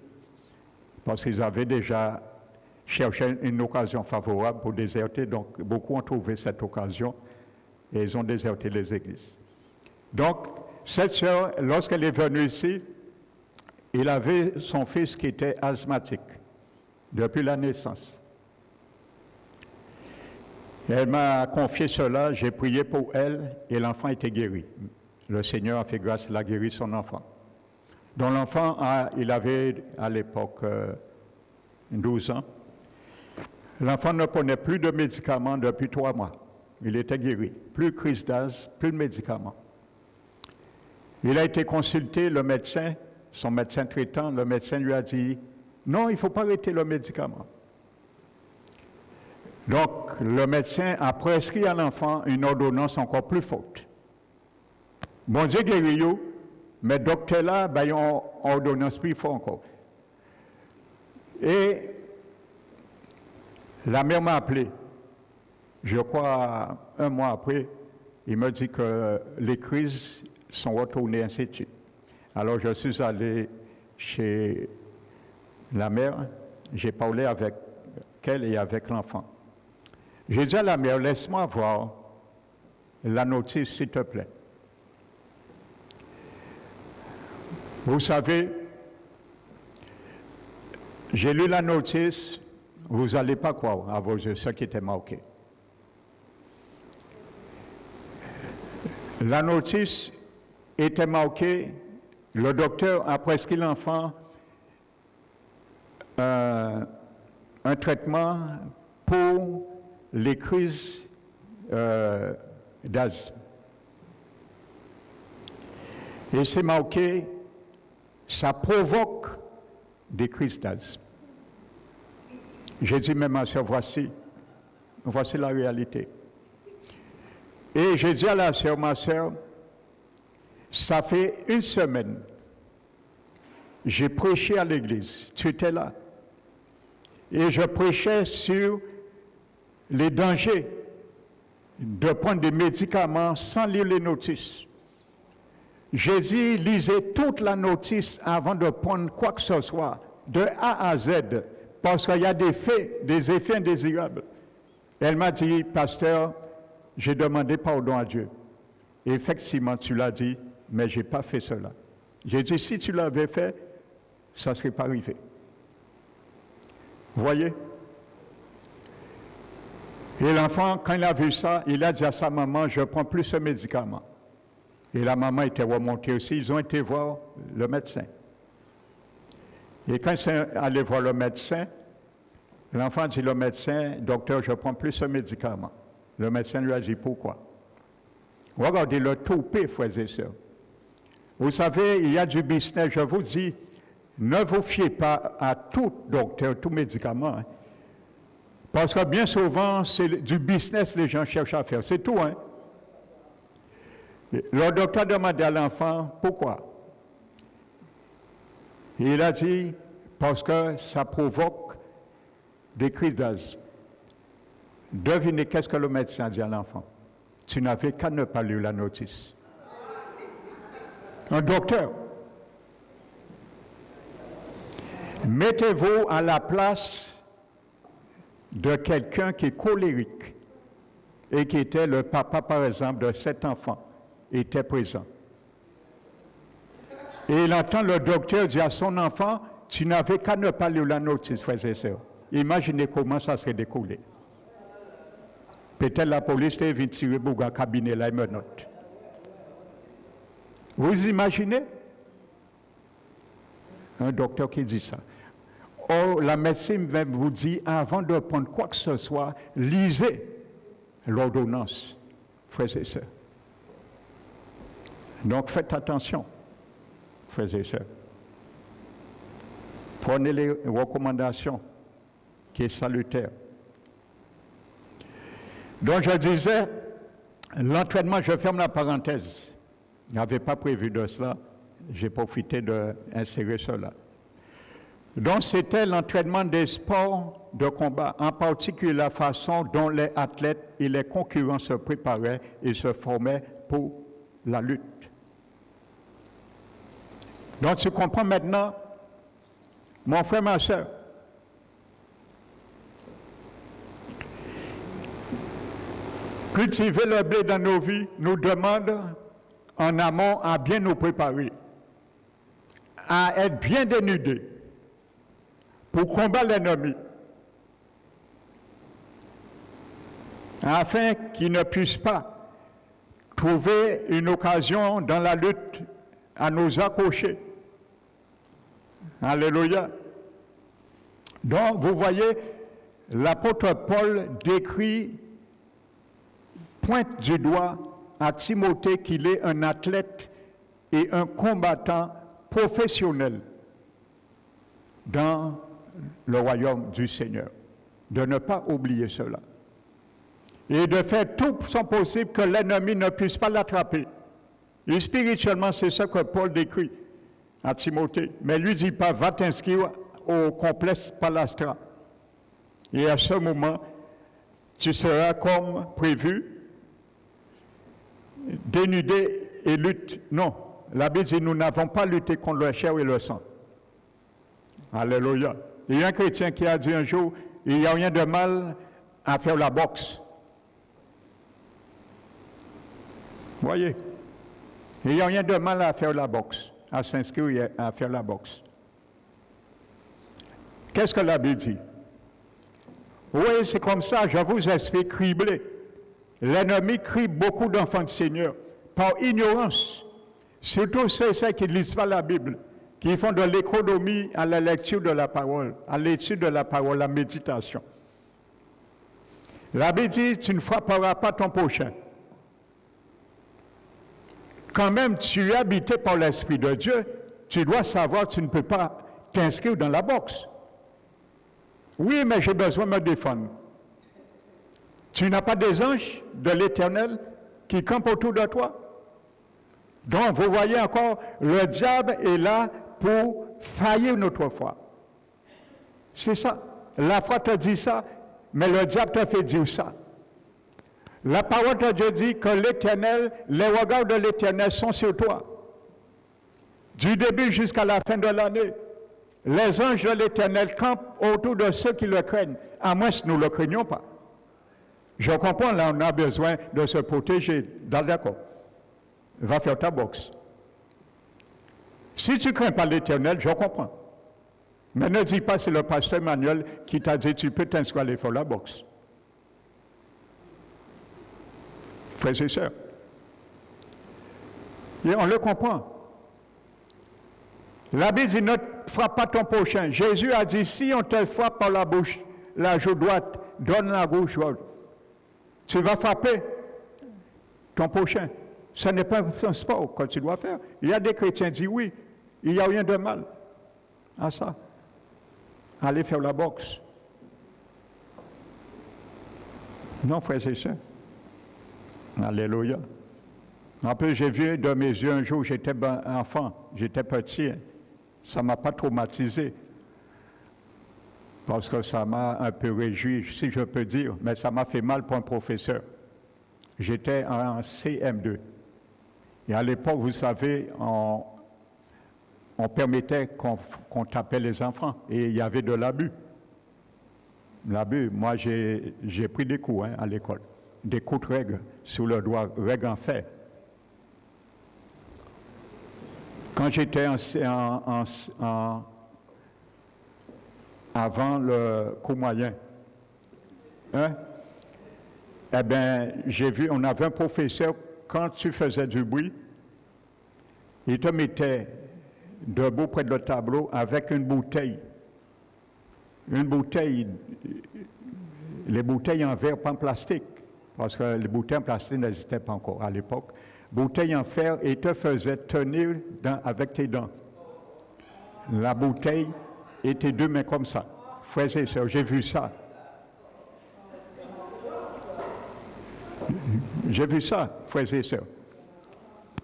parce qu'ils avaient déjà cherché une occasion favorable pour déserter, donc beaucoup ont trouvé cette occasion et ils ont déserté les églises. Donc, cette sœur, lorsqu'elle est venue ici, il avait son fils qui était asthmatique depuis la naissance. Elle m'a confié cela, j'ai prié pour elle et l'enfant était guéri. Le Seigneur a fait grâce, il a guéri son enfant. Donc l'enfant, il avait à l'époque 12 ans. L'enfant ne prenait plus de médicaments depuis 3 mois. Il était guéri. Plus de crise d'asthme, plus de médicaments. Il a été consulté, le médecin, son médecin traitant, le médecin lui a dit « Non, il ne faut pas arrêter le médicament ». Donc, le médecin a prescrit à l'enfant une ordonnance encore plus forte. Bon Dieu guérit, mais docteur là, il y a une ordonnance plus forte encore. Et la mère m'a appelé. Je crois 1 mois après, il me dit que les crises sont retournées, ainsi de suite. Alors, je suis allé chez la mère, j'ai parlé avec elle et avec l'enfant. J'ai dit à la mère, laisse-moi voir la notice, s'il te plaît. Vous savez, J'ai lu la notice, vous n'allez pas croire à vos yeux ce qui était marqué. La notice était marquée, le docteur a prescrit l'enfant un traitement pour les crises d'asthme. Et c'est marqué, ça provoque des crises d'asthme. J'ai dit, mais ma soeur, voici la réalité. Et j'ai dit à la soeur, ma soeur, ça fait une semaine, j'ai prêché à l'église, tu étais là, et je prêchais sur les dangers de prendre des médicaments sans lire les notices. J'ai dit, lisez toute la notice avant de prendre quoi que ce soit, de A à Z, parce qu'il y a des effets indésirables. Elle m'a dit, pasteur, j'ai demandé pardon à Dieu. Et effectivement, tu l'as dit, mais je n'ai pas fait cela. J'ai dit, si tu l'avais fait, ça ne serait pas arrivé. Vous voyez? Et l'enfant, quand il a vu ça, il a dit à sa maman, je ne prends plus ce médicament. Et la maman était remontée aussi, ils ont été voir le médecin. Et quand ils sont allés voir le médecin, l'enfant dit au médecin, docteur, je ne prends plus ce médicament. Le médecin lui a dit, pourquoi? Regardez le toupet, frères et sœurs. Vous savez, il y a du business, je vous dis, ne vous fiez pas à tout docteur, tout médicament. Hein. Parce que bien souvent, c'est du business que les gens cherchent à faire. C'est tout, hein? Le docteur demandait à l'enfant, pourquoi? Et il a dit, parce que ça provoque des crises d'asthme. Devinez qu'est-ce que le médecin a dit à l'enfant? Tu n'avais qu'à ne pas lire la notice. Un docteur. Mettez-vous à la place de quelqu'un qui est colérique et qui était le papa, par exemple, de cet enfant, était présent. Et il entend le docteur dire à son enfant, tu n'avais qu'à ne pas lire la notice, frères et sœurs. Imaginez comment ça serait découlé. Peut-être la police est venue tirer pour le cabinet là et me note. Vous imaginez? Un docteur qui dit ça. Or, la médecine vous dit, avant de prendre quoi que ce soit, lisez l'ordonnance, frères et sœurs. Donc faites attention, frères et sœurs. Prenez les recommandations qui sont salutaires. Donc je disais, l'entraînement, je ferme la parenthèse. Je n'avais pas prévu de cela. J'ai profité d'insérer cela. Donc c'était l'entraînement des sports de combat, en particulier la façon dont les athlètes et les concurrents se préparaient et se formaient pour la lutte. Donc tu comprends maintenant, mon frère, ma soeur, cultiver le blé dans nos vies nous demande en amont à bien nous préparer, à être bien dénudés pour combattre l'ennemi, afin qu'il ne puisse pas trouver une occasion dans la lutte à nous accrocher. Alléluia. Donc, vous voyez, l'apôtre Paul décrit, pointe du doigt à Timothée qu'il est un athlète et un combattant professionnel dans le royaume du Seigneur. De ne pas oublier cela. Et de faire tout son possible que l'ennemi ne puisse pas l'attraper. Et spirituellement, c'est ce que Paul décrit à Timothée. Mais lui dit pas, va t'inscrire au complexe Palastra. Et à ce moment, tu seras comme prévu, dénudé et lutte. Non, la Bible dit, nous n'avons pas lutté contre le chair et le sang. Alléluia. Il y a un chrétien qui a dit un jour, il n'y a rien de mal à faire la boxe. Voyez, il n'y a rien de mal à faire la boxe, à s'inscrire à faire la boxe. Qu'est-ce que la Bible dit? Oui, c'est comme ça, je vous explique, criblé. L'ennemi crible beaucoup d'enfants du Seigneur par ignorance. Surtout ceux qui ne lisent pas la Bible, qui font de l'économie à la lecture de la parole, à l'étude de la parole, à la méditation. La Bible dit, tu ne frapperas pas ton prochain. Quand même, tu es habité par l'Esprit de Dieu, tu dois savoir que tu ne peux pas t'inscrire dans la boxe. Oui, mais j'ai besoin de me défendre. Tu n'as pas des anges de l'Éternel qui campent autour de toi? Donc, vous voyez encore, le diable est là pour faillir notre foi. C'est ça. La foi te dit ça, mais le diable te fait dire ça. La parole de Dieu dit que l'Éternel, les regards de l'Éternel sont sur toi. Du début jusqu'à la fin de l'année, les anges de l'Éternel campent autour de ceux qui le craignent, à moins que nous ne le craignions pas. Je comprends, là, on a besoin de se protéger. D'accord. Va faire ta boxe. Si tu ne crains pas l'Éternel, je comprends. Mais ne dis pas c'est le pasteur Emmanuel qui t'a dit tu peux t'inscrire à aller faire la boxe. Frères et sœurs. Et on le comprend. La Bible dit ne frappe pas ton prochain. Jésus a dit si on te frappe par la bouche, la joue droite, donne la gauche. Tu vas frapper ton prochain. Ce n'est pas un sport que tu dois faire. Il y a des chrétiens qui disent oui, il n'y a rien de mal à ça. Allez faire la boxe. Non, frères et sœurs. Alléluia. En plus, j'ai vu de mes yeux un jour, j'étais enfant, j'étais petit. Ça ne m'a pas traumatisé. Parce que ça m'a un peu réjoui, si je peux dire, mais ça m'a fait mal pour un professeur. J'étais en CM2. Et à l'époque, vous savez, on permettait qu'on tapait les enfants. Et il y avait de l'abus. L'abus, moi j'ai pris des coups à l'école. Des coups de règle sur le doigt, règle en fer. Quand j'étais avant le cours moyen, eh bien, j'ai vu, on avait un professeur, quand tu faisais du bruit, il te mettait debout près de le tableau avec une bouteille. Une bouteille, les bouteilles en verre, pas en plastique, parce que les bouteilles en plastique n'existaient pas encore à l'époque. Bouteille en fer, et te faisait tenir avec tes dents. La bouteille et tes deux mains comme ça. Frères et sœurs, j'ai vu ça. J'ai vu ça, frères et sœurs.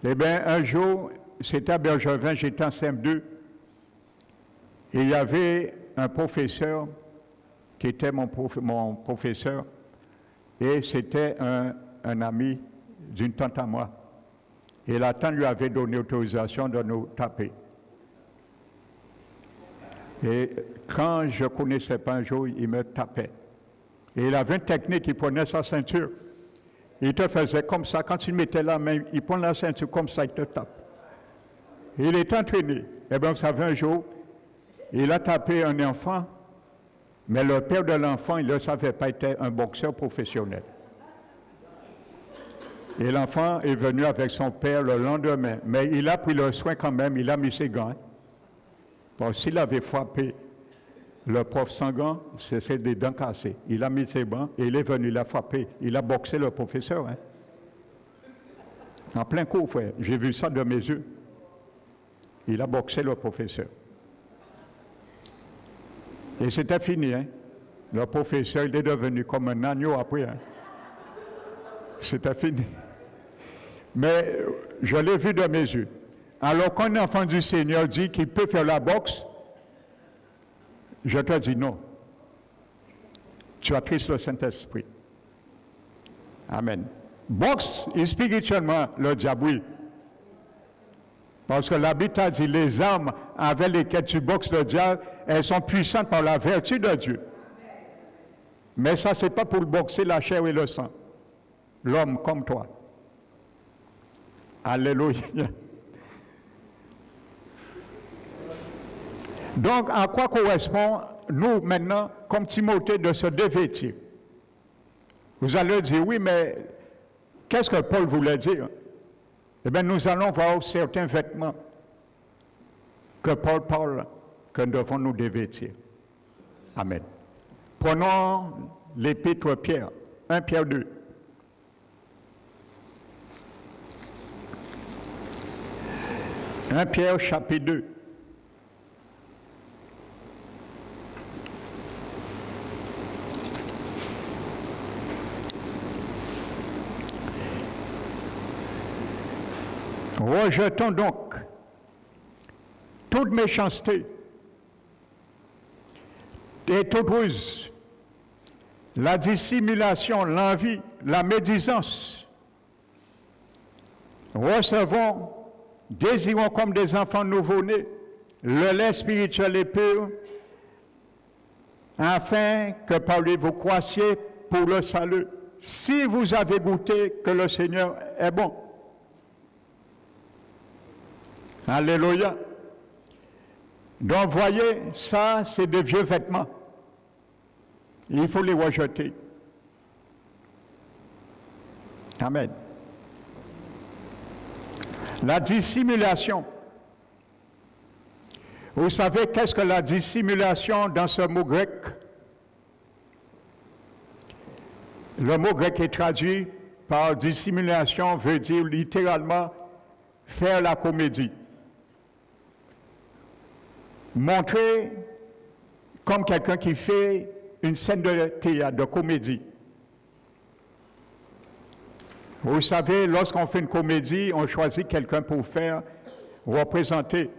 Eh bien, un jour, c'était à Bergevin, j'étais en CM2, et il y avait un professeur qui était mon professeur, et c'était un ami d'une tante à moi. Et la tante lui avait donné autorisation de nous taper. Et quand je ne connaissais pas un jour, il me tapait. Et il avait une technique, il prenait sa ceinture. Il te faisait comme ça, quand tu mettais la main, il prend la ceinture comme ça, il te tape. Et il est entraîné. Eh bien, vous savez, un jour, il a tapé un enfant, mais le père de l'enfant, il ne le savait pas, il était un boxeur professionnel. Et l'enfant est venu avec son père le lendemain, mais il a pris le soin quand même, il a mis ses gants. Bon, s'il avait frappé le prof sans gants, c'est des dents cassées. Il a mis ses gants et il est venu, il a frappé, il a boxé le professeur. En plein cours, frère, j'ai vu ça de mes yeux. Il a boxé le professeur. Et c'était fini, Le professeur, il est devenu comme un agneau après, C'était fini. Mais je l'ai vu de mes yeux. Alors qu'un enfant du Seigneur dit qu'il peut faire la boxe, je te dis non. Tu attristes le Saint-Esprit. Amen. Boxe, spirituellement, le diable, oui. Parce que la Bible a dit les armes avec lesquelles tu boxes le diable, elles sont puissantes par la vertu de Dieu. Mais ça, ce n'est pas pour boxer la chair et le sang. L'homme comme toi. Alléluia. Donc, à quoi correspond, nous, maintenant, comme Timothée, de se dévêtir? Vous allez dire, oui, mais qu'est-ce que Paul voulait dire? Eh bien, nous allons voir certains vêtements que Paul parle que nous devons nous dévêtir. Amen. Prenons l'épître Pierre, 1 Pierre 2. « 1 Pierre chapitre 2. Rejetons donc toute méchanceté et toute ruse, la dissimulation, l'envie, la médisance. Recevons, désirons comme des enfants nouveau-nés le lait spirituel et pur, afin que par lui vous croissiez pour le salut, si vous avez goûté que le Seigneur est bon. Alléluia. Donc, voyez, ça, c'est des vieux vêtements. Il faut les rejeter. Amen. La dissimulation. Vous savez qu'est-ce que la dissimulation dans ce mot grec? Le mot grec est traduit par dissimulation, veut dire littéralement faire la comédie. Montrer comme quelqu'un qui fait une scène de théâtre, de comédie. Vous savez, lorsqu'on fait une comédie, on choisit quelqu'un pour faire représenter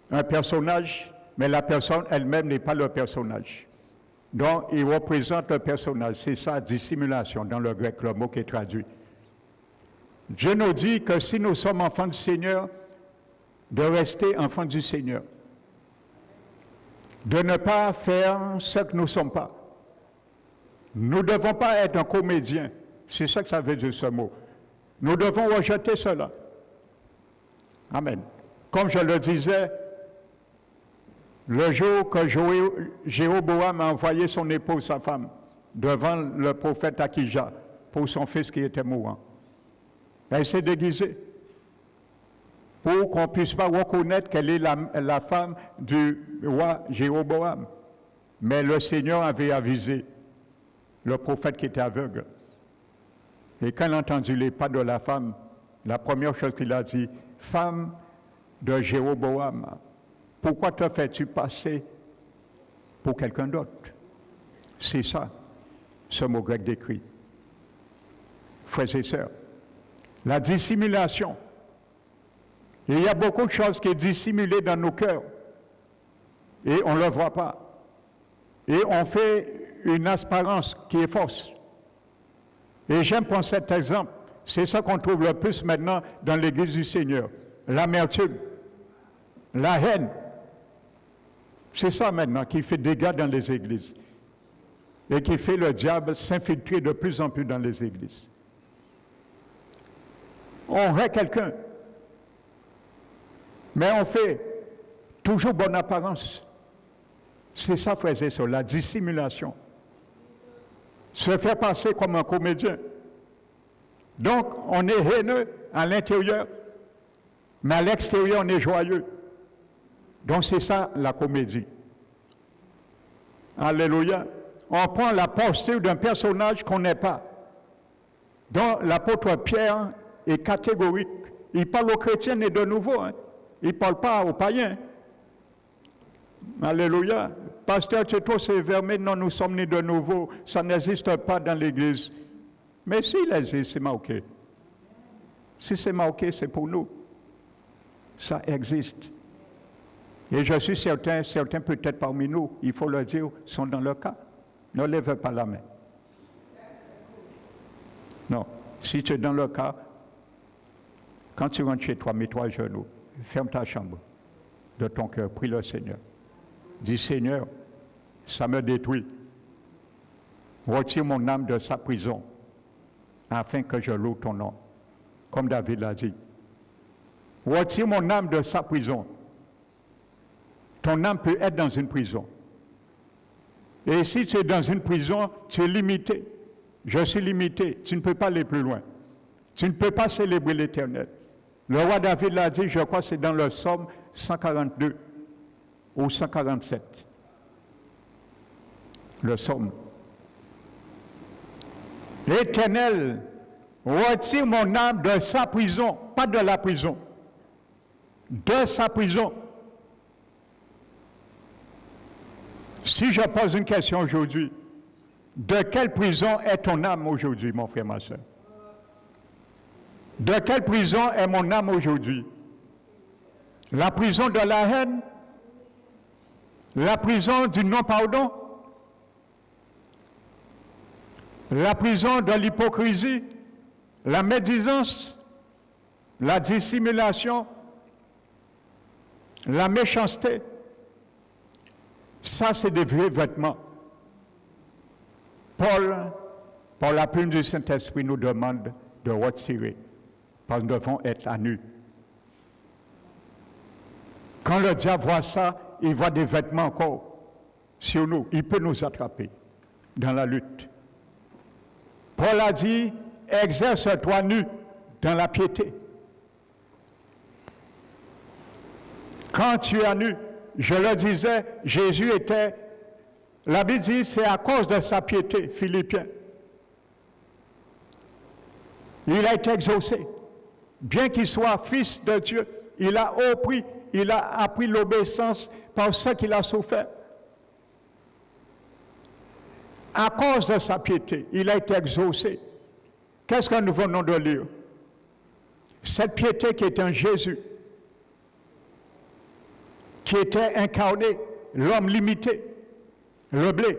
un personnage, mais la personne elle-même n'est pas le personnage. Donc, il représente le personnage. C'est ça, dissimulation, dans le grec, le mot qui est traduit. Dieu nous dit que si nous sommes enfants du Seigneur, de rester enfants du Seigneur. De ne pas faire ce que nous ne sommes pas. Nous ne devons pas être un comédien. C'est ça que ça veut dire ce mot. Nous devons rejeter cela. Amen. Comme je le disais, le jour que Jéroboam a envoyé son épouse, sa femme, devant le prophète Akija, pour son fils qui était mourant, elle s'est déguisée pour qu'on ne puisse pas reconnaître qu'elle est la femme du roi Jéroboam. Mais le Seigneur avait avisé le prophète qui était aveugle. Et quand il a entendu les pas de la femme, la première chose qu'il a dit, « Femme de Jéroboam, pourquoi te fais-tu passer pour quelqu'un d'autre? » C'est ça, ce mot grec décrit. Frères et sœurs, la dissimulation. Il y a beaucoup de choses qui sont dissimulées dans nos cœurs et on ne le voit pas. Et on fait une apparence qui est fausse. Et j'aime prendre cet exemple. C'est ça qu'on trouve le plus maintenant dans l'Église du Seigneur. L'amertume, la haine. C'est ça maintenant qui fait dégâts dans les églises. Et qui fait le diable s'infiltrer de plus en plus dans les églises. On hait quelqu'un. Mais on fait toujours bonne apparence. C'est ça, frères et sœurs, la dissimulation. Se faire passer comme un comédien. Donc, on est haineux à l'intérieur, mais à l'extérieur, on est joyeux. Donc, c'est ça, la comédie. Alléluia. On prend la posture d'un personnage qu'on n'est pas. Donc, l'apôtre Pierre est catégorique. Il parle aux chrétiens et de nouveau. Il ne parle pas aux païens. Alléluia. Pasteur, tu es trop sévère, mais non, nous sommes nés de nouveau. Ça n'existe pas dans l'Église. Mais s'il existe, c'est marqué. Si c'est marqué, c'est pour nous. Ça existe. Et je suis certain, certains peut-être parmi nous, il faut le dire, sont dans le cas. Ne lève pas la main. Non. Si tu es dans le cas, quand tu rentres chez toi, mets-toi à genoux. Ferme ta chambre de ton cœur. Prie le Seigneur. Dis, Seigneur, ça me détruit. Retire mon âme de sa prison, afin que je loue ton nom, comme David l'a dit. Retire mon âme de sa prison. ton âme peut être dans une prison. Et si tu es dans une prison, tu es limité. Je suis limité. Tu ne peux pas aller plus loin. Tu ne peux pas célébrer l'Éternel. Le roi David l'a dit, je crois que c'est dans le psaume 142 ou 147. Le psaume. L'Éternel retire mon âme de sa prison, pas de la prison, de sa prison. Si je pose une question aujourd'hui, de quelle prison est ton âme aujourd'hui, mon frère, ma soeur? De quelle prison est mon âme aujourd'hui? La prison de la haine? La prison du non-pardon? La prison de l'hypocrisie? La médisance? La dissimulation? La méchanceté? Ça, c'est des vieux vêtements. Paul, par la plume du Saint-Esprit, nous demande de retirer, parce que nous devons être à nu. Quand le diable voit ça, il voit des vêtements encore sur nous. Il peut nous attraper dans la lutte. Paul a dit, exerce-toi nu dans la piété. Quand tu es nu, je le disais, Jésus était, la Bible dit, c'est à cause de sa piété, Philippiens. Il a été exaucé. Bien qu'il soit fils de Dieu, il a appris l'obéissance par ce qu'il a souffert. À cause de sa piété, il a été exaucé. Qu'est-ce que nous venons de lire? Cette piété qui est en Jésus, qui était incarné, l'homme limité, le blé.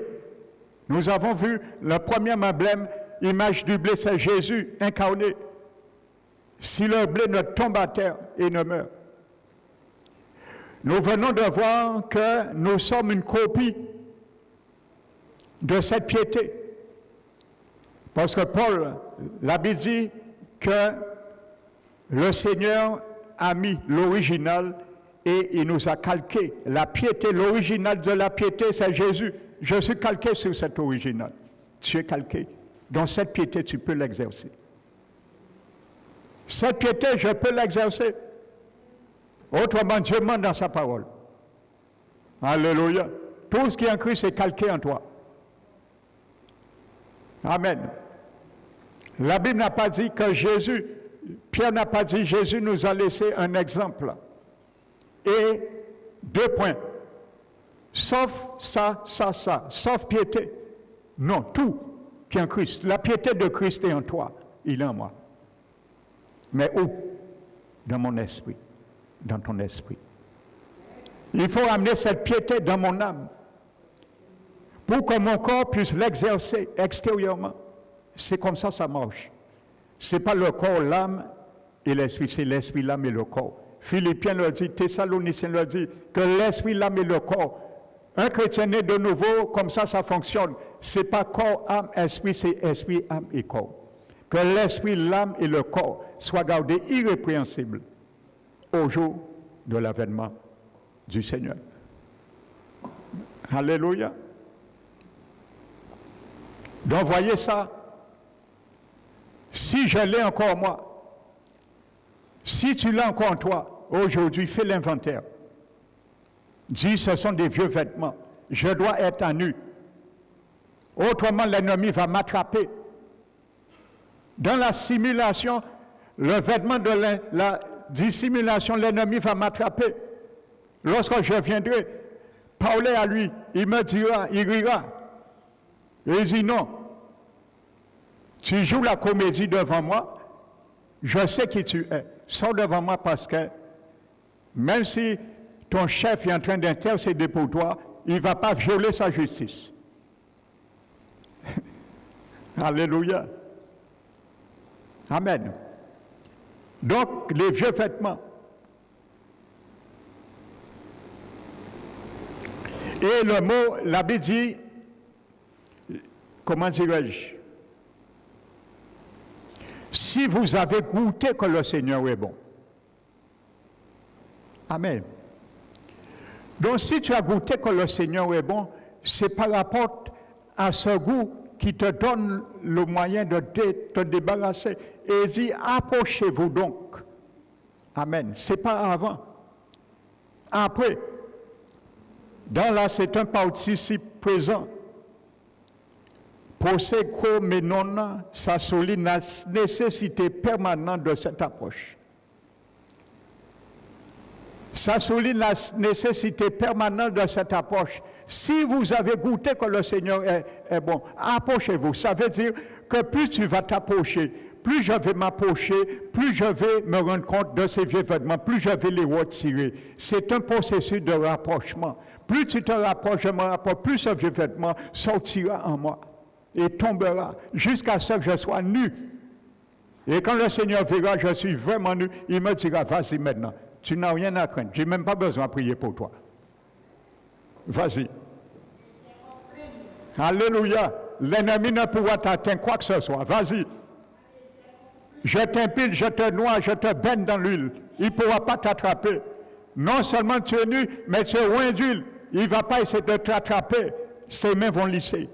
Nous avons vu le premier emblème, image du blé, c'est Jésus incarné. Si le blé ne tombe à terre et ne meurt. Nous venons de voir que nous sommes une copie de cette piété. Parce que Paul, la Bible dit que le Seigneur a mis l'original et il nous a calqué. La piété, l'original de la piété, c'est Jésus. Je suis calqué sur cet original. Tu es calqué. Dans cette piété, tu peux l'exercer. Cette piété, je peux l'exercer. Autrement, Dieu ment dans sa parole. Alléluia. Tout ce qui est en Christ est calqué en toi. Amen. La Bible n'a pas dit que Jésus, Pierre n'a pas dit Jésus nous a laissé un exemple. Et 2 points. Sauf ça, sauf piété. Non, tout qui est en Christ. La piété de Christ est en toi, il est en moi. Mais où? Dans mon esprit, dans ton esprit. Il faut amener cette piété dans mon âme pour que mon corps puisse l'exercer extérieurement. C'est comme ça marche. Ce n'est pas le corps, l'âme et l'esprit, c'est l'esprit, l'âme et le corps. Philippiens le dit, Thessaloniciens le dit, que l'esprit, l'âme et le corps. Un chrétien né de nouveau, comme ça fonctionne. Ce n'est pas corps, âme, esprit, c'est esprit, âme et corps. Que l'esprit, l'âme et le corps soient gardés irrépréhensibles au jour de l'avènement du Seigneur. Alléluia. Donc voyez ça. Si je l'ai encore moi, si tu l'as encore en toi, aujourd'hui, fais l'inventaire. Dis, ce sont des vieux vêtements. Je dois être à nu. Autrement, l'ennemi va m'attraper. Dans la simulation, le vêtement de la dissimulation, l'ennemi va m'attraper. Lorsque je viendrai parler à lui, il me dira, il rira. Et il dit non. Tu joues la comédie devant moi, je sais qui tu es. Sors devant moi parce que même si ton chef est en train d'intercéder pour toi, il ne va pas violer sa justice. Alléluia. Amen. Donc, les vieux vêtements. Et le mot, la Bible dit, comment dirais-je? Si vous avez goûté que le Seigneur est bon. Amen. Donc si tu as goûté que le Seigneur est bon, c'est par rapport à ce goût qui te donne le moyen de te débarrasser. Et il dit, approchez-vous donc. Amen. Ce n'est pas avant. Après. Dans là, c'est un participe présent. Proseko menon, ça souligne la nécessité permanente de cette approche. Ça souligne la nécessité permanente de cette approche. Si vous avez goûté que le Seigneur est bon, approchez-vous. Ça veut dire que plus tu vas t'approcher, plus je vais m'approcher, plus je vais me rendre compte de ces vieux vêtements, plus je vais les retirer. C'est un processus de rapprochement. Plus tu te rapproches, je me rapproche, plus ce vieux vêtement sortira en moi et tombera jusqu'à ce que je sois nu. Et quand le Seigneur verra que je suis vraiment nu, il me dira, vas-y maintenant. Tu n'as rien à craindre. Je n'ai même pas besoin de prier pour toi. Vas-y. Alléluia. L'ennemi ne pourra t'atteindre quoi que ce soit. Vas-y. Je t'impile, je te noie, je te baigne dans l'huile. Il ne pourra pas t'attraper. Non seulement tu es nu, mais tu es loin d'huile. Il ne va pas essayer de t'attraper. Ses mains vont lisser.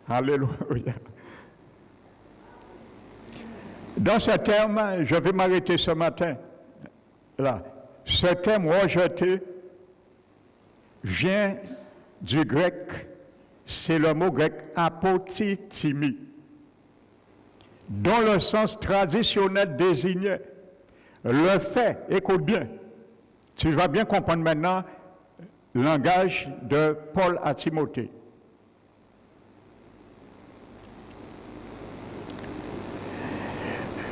Alléluia. Dans ce terme, je vais m'arrêter ce matin. Là, ce terme rejeté vient du grec, c'est le mot grec apotithimi, dont le sens traditionnel désignait le fait, écoute bien, tu vas bien comprendre maintenant le langage de Paul à Timothée.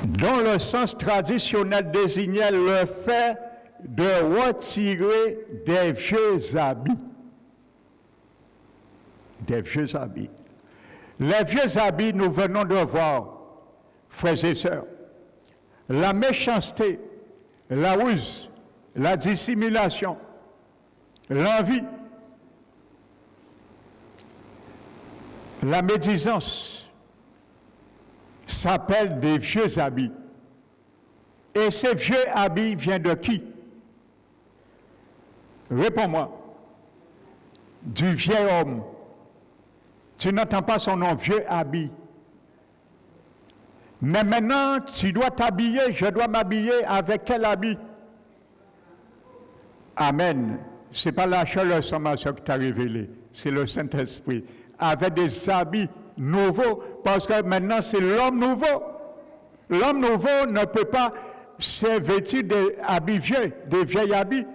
Dont le sens traditionnel désignait le fait de retirer des vieux habits. Des vieux habits. Les vieux habits, nous venons de voir, frères et sœurs, la méchanceté, la ruse, la dissimulation, l'envie, la médisance, s'appellent des vieux habits. Et ces vieux habits viennent de qui? Réponds-moi. Du vieil homme. Tu n'entends pas son nom, vieux habit. Mais maintenant, tu dois t'habiller, je dois m'habiller avec quel habit? Amen. Ce n'est pas la seule sommation qui t'a révélé, c'est le Saint-Esprit. Avec des habits nouveaux, parce que maintenant c'est l'homme nouveau. L'homme nouveau ne peut pas se vêtir des habits vieux, des vieils habits.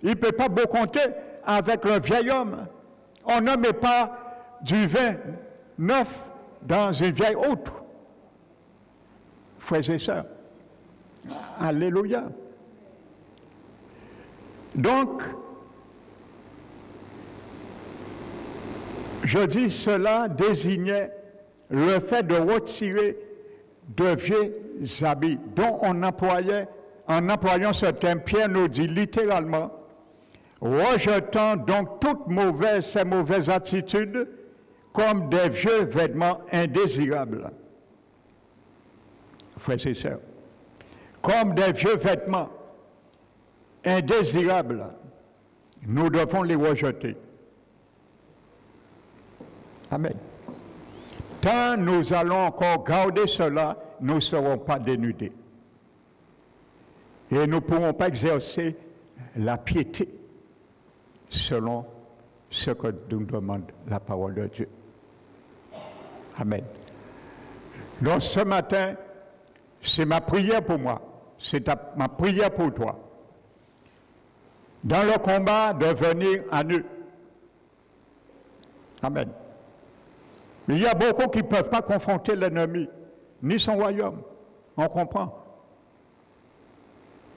Il ne peut pas beau compter avec le vieil homme. On ne met pas du vin neuf dans une vieille autre. Frères et sœurs. Alléluia. Donc, je dis cela désignait le fait de retirer de vieux habits dont on employait, en employant ce terme, Pierre nous dit littéralement, rejetant donc ces mauvaises attitudes comme des vieux vêtements indésirables. Frères et sœurs, comme des vieux vêtements indésirables, nous devons les rejeter. Amen. Tant nous allons encore garder cela, nous ne serons pas dénudés. Et nous ne pourrons pas exercer la piété selon ce que nous demande la parole de Dieu. Amen. Donc ce matin, c'est ma prière pour moi, c'est ma prière pour toi. Dans le combat de venir à nu. Amen. Il y a beaucoup qui ne peuvent pas confronter l'ennemi, ni son royaume. On comprend.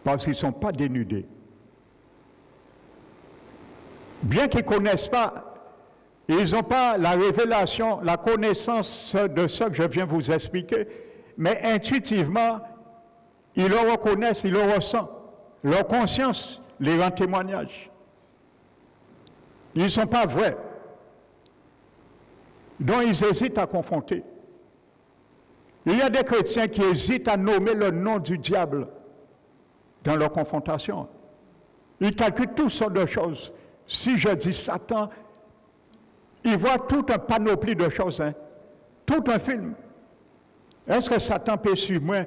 Parce qu'ils ne sont pas dénudés. Bien qu'ils ne connaissent pas, ils n'ont pas la révélation, la connaissance de ce que je viens vous expliquer, mais intuitivement, ils le reconnaissent, ils le ressentent. Leur conscience les rend témoignage. Ils ne sont pas vrais. Donc ils hésitent à confronter. Il y a des chrétiens qui hésitent à nommer le nom du diable dans leur confrontation. Il calcule toutes sortes de choses. Si je dis Satan, il voit tout un panoplie de choses, hein? Tout un film. Est-ce que Satan peut suivre moi?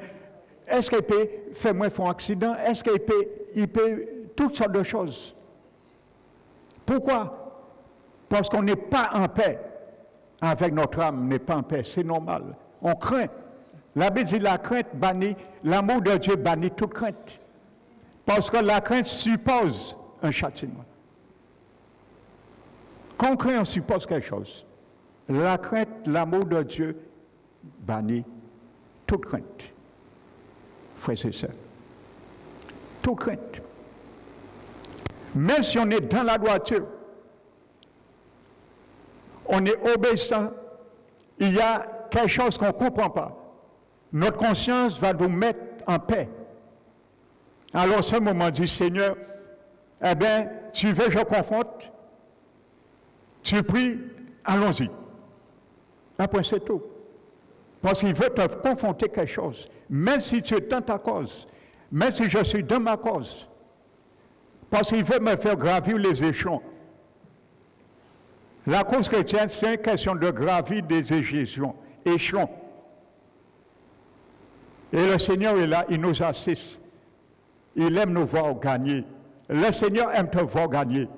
Est-ce qu'il peut faire moi un accident? Est-ce qu'il peut toutes sortes de choses? Pourquoi? Parce qu'on n'est pas en paix avec notre âme, n'est pas en paix, c'est normal. On craint. La Bible dit la crainte bannit, l'amour de Dieu bannit toute crainte. Parce que la crainte suppose un châtiment. Quand on craint, on suppose quelque chose. La crainte, l'amour de Dieu bannit toute crainte. Frères et sœurs. Toute crainte. Même si on est dans la droiture, on est obéissant, il y a quelque chose qu'on ne comprend pas. Notre conscience va nous mettre en paix. Alors, ce moment dit, Seigneur, eh bien, tu veux que je confronte? Tu pries, allons-y. Après, c'est tout. Parce qu'il veut te confronter quelque chose. Même si tu es dans ta cause, même si je suis dans ma cause. Parce qu'il veut me faire gravir les échelons. La cause chrétienne, c'est une question de gravir des échelons. Et le Seigneur est là, il nous assiste. Il aime nous voir gagner. Le Seigneur aime te voir gagner.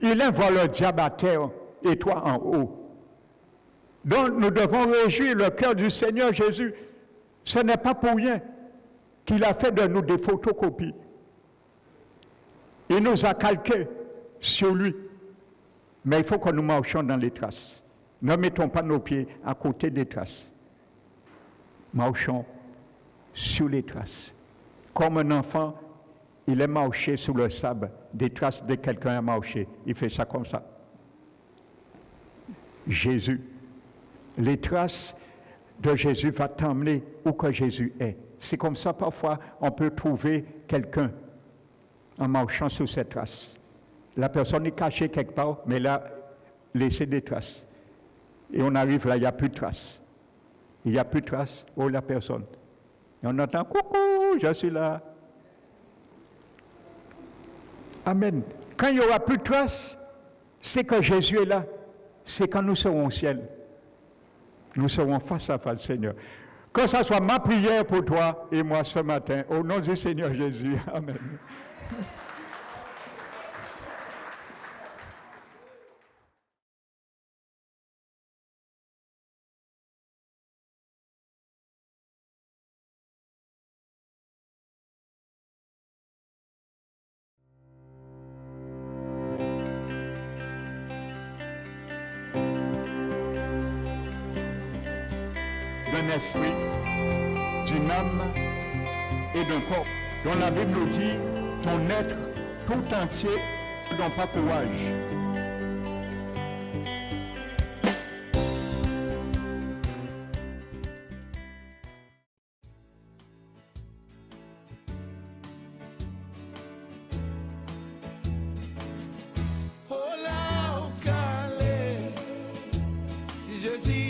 Il aime voir le diable à terre et toi en haut. Donc nous devons réjouir le cœur du Seigneur Jésus. Ce n'est pas pour rien qu'il a fait de nous des photocopies. Il nous a calqués sur lui. Mais il faut que nous marchions dans les traces. Ne mettons pas nos pieds à côté des traces. Marchons sur les traces. Comme un enfant, il est marché sous le sable, des traces de quelqu'un a marché. Il fait ça comme ça. Jésus. Les traces de Jésus vont t'emmener où que Jésus est. C'est comme ça, parfois, on peut trouver quelqu'un en marchant sur ces traces. La personne est cachée quelque part, mais elle a laissé des traces. Et on arrive là, il n'y a plus de traces. Il n'y a plus de traces. Oh, la personne. Et on entend, coucou, je suis là. Amen. Quand il n'y aura plus de traces, c'est que Jésus est là. C'est quand nous serons au ciel. Nous serons face à face, Seigneur. Que ça soit ma prière pour toi et moi ce matin, au nom du Seigneur Jésus. Amen. D'un esprit, d'une âme et d'un corps, dont la Bible nous dit ton être tout entier n'ont pas courage. Oh là, au Calais, si je dis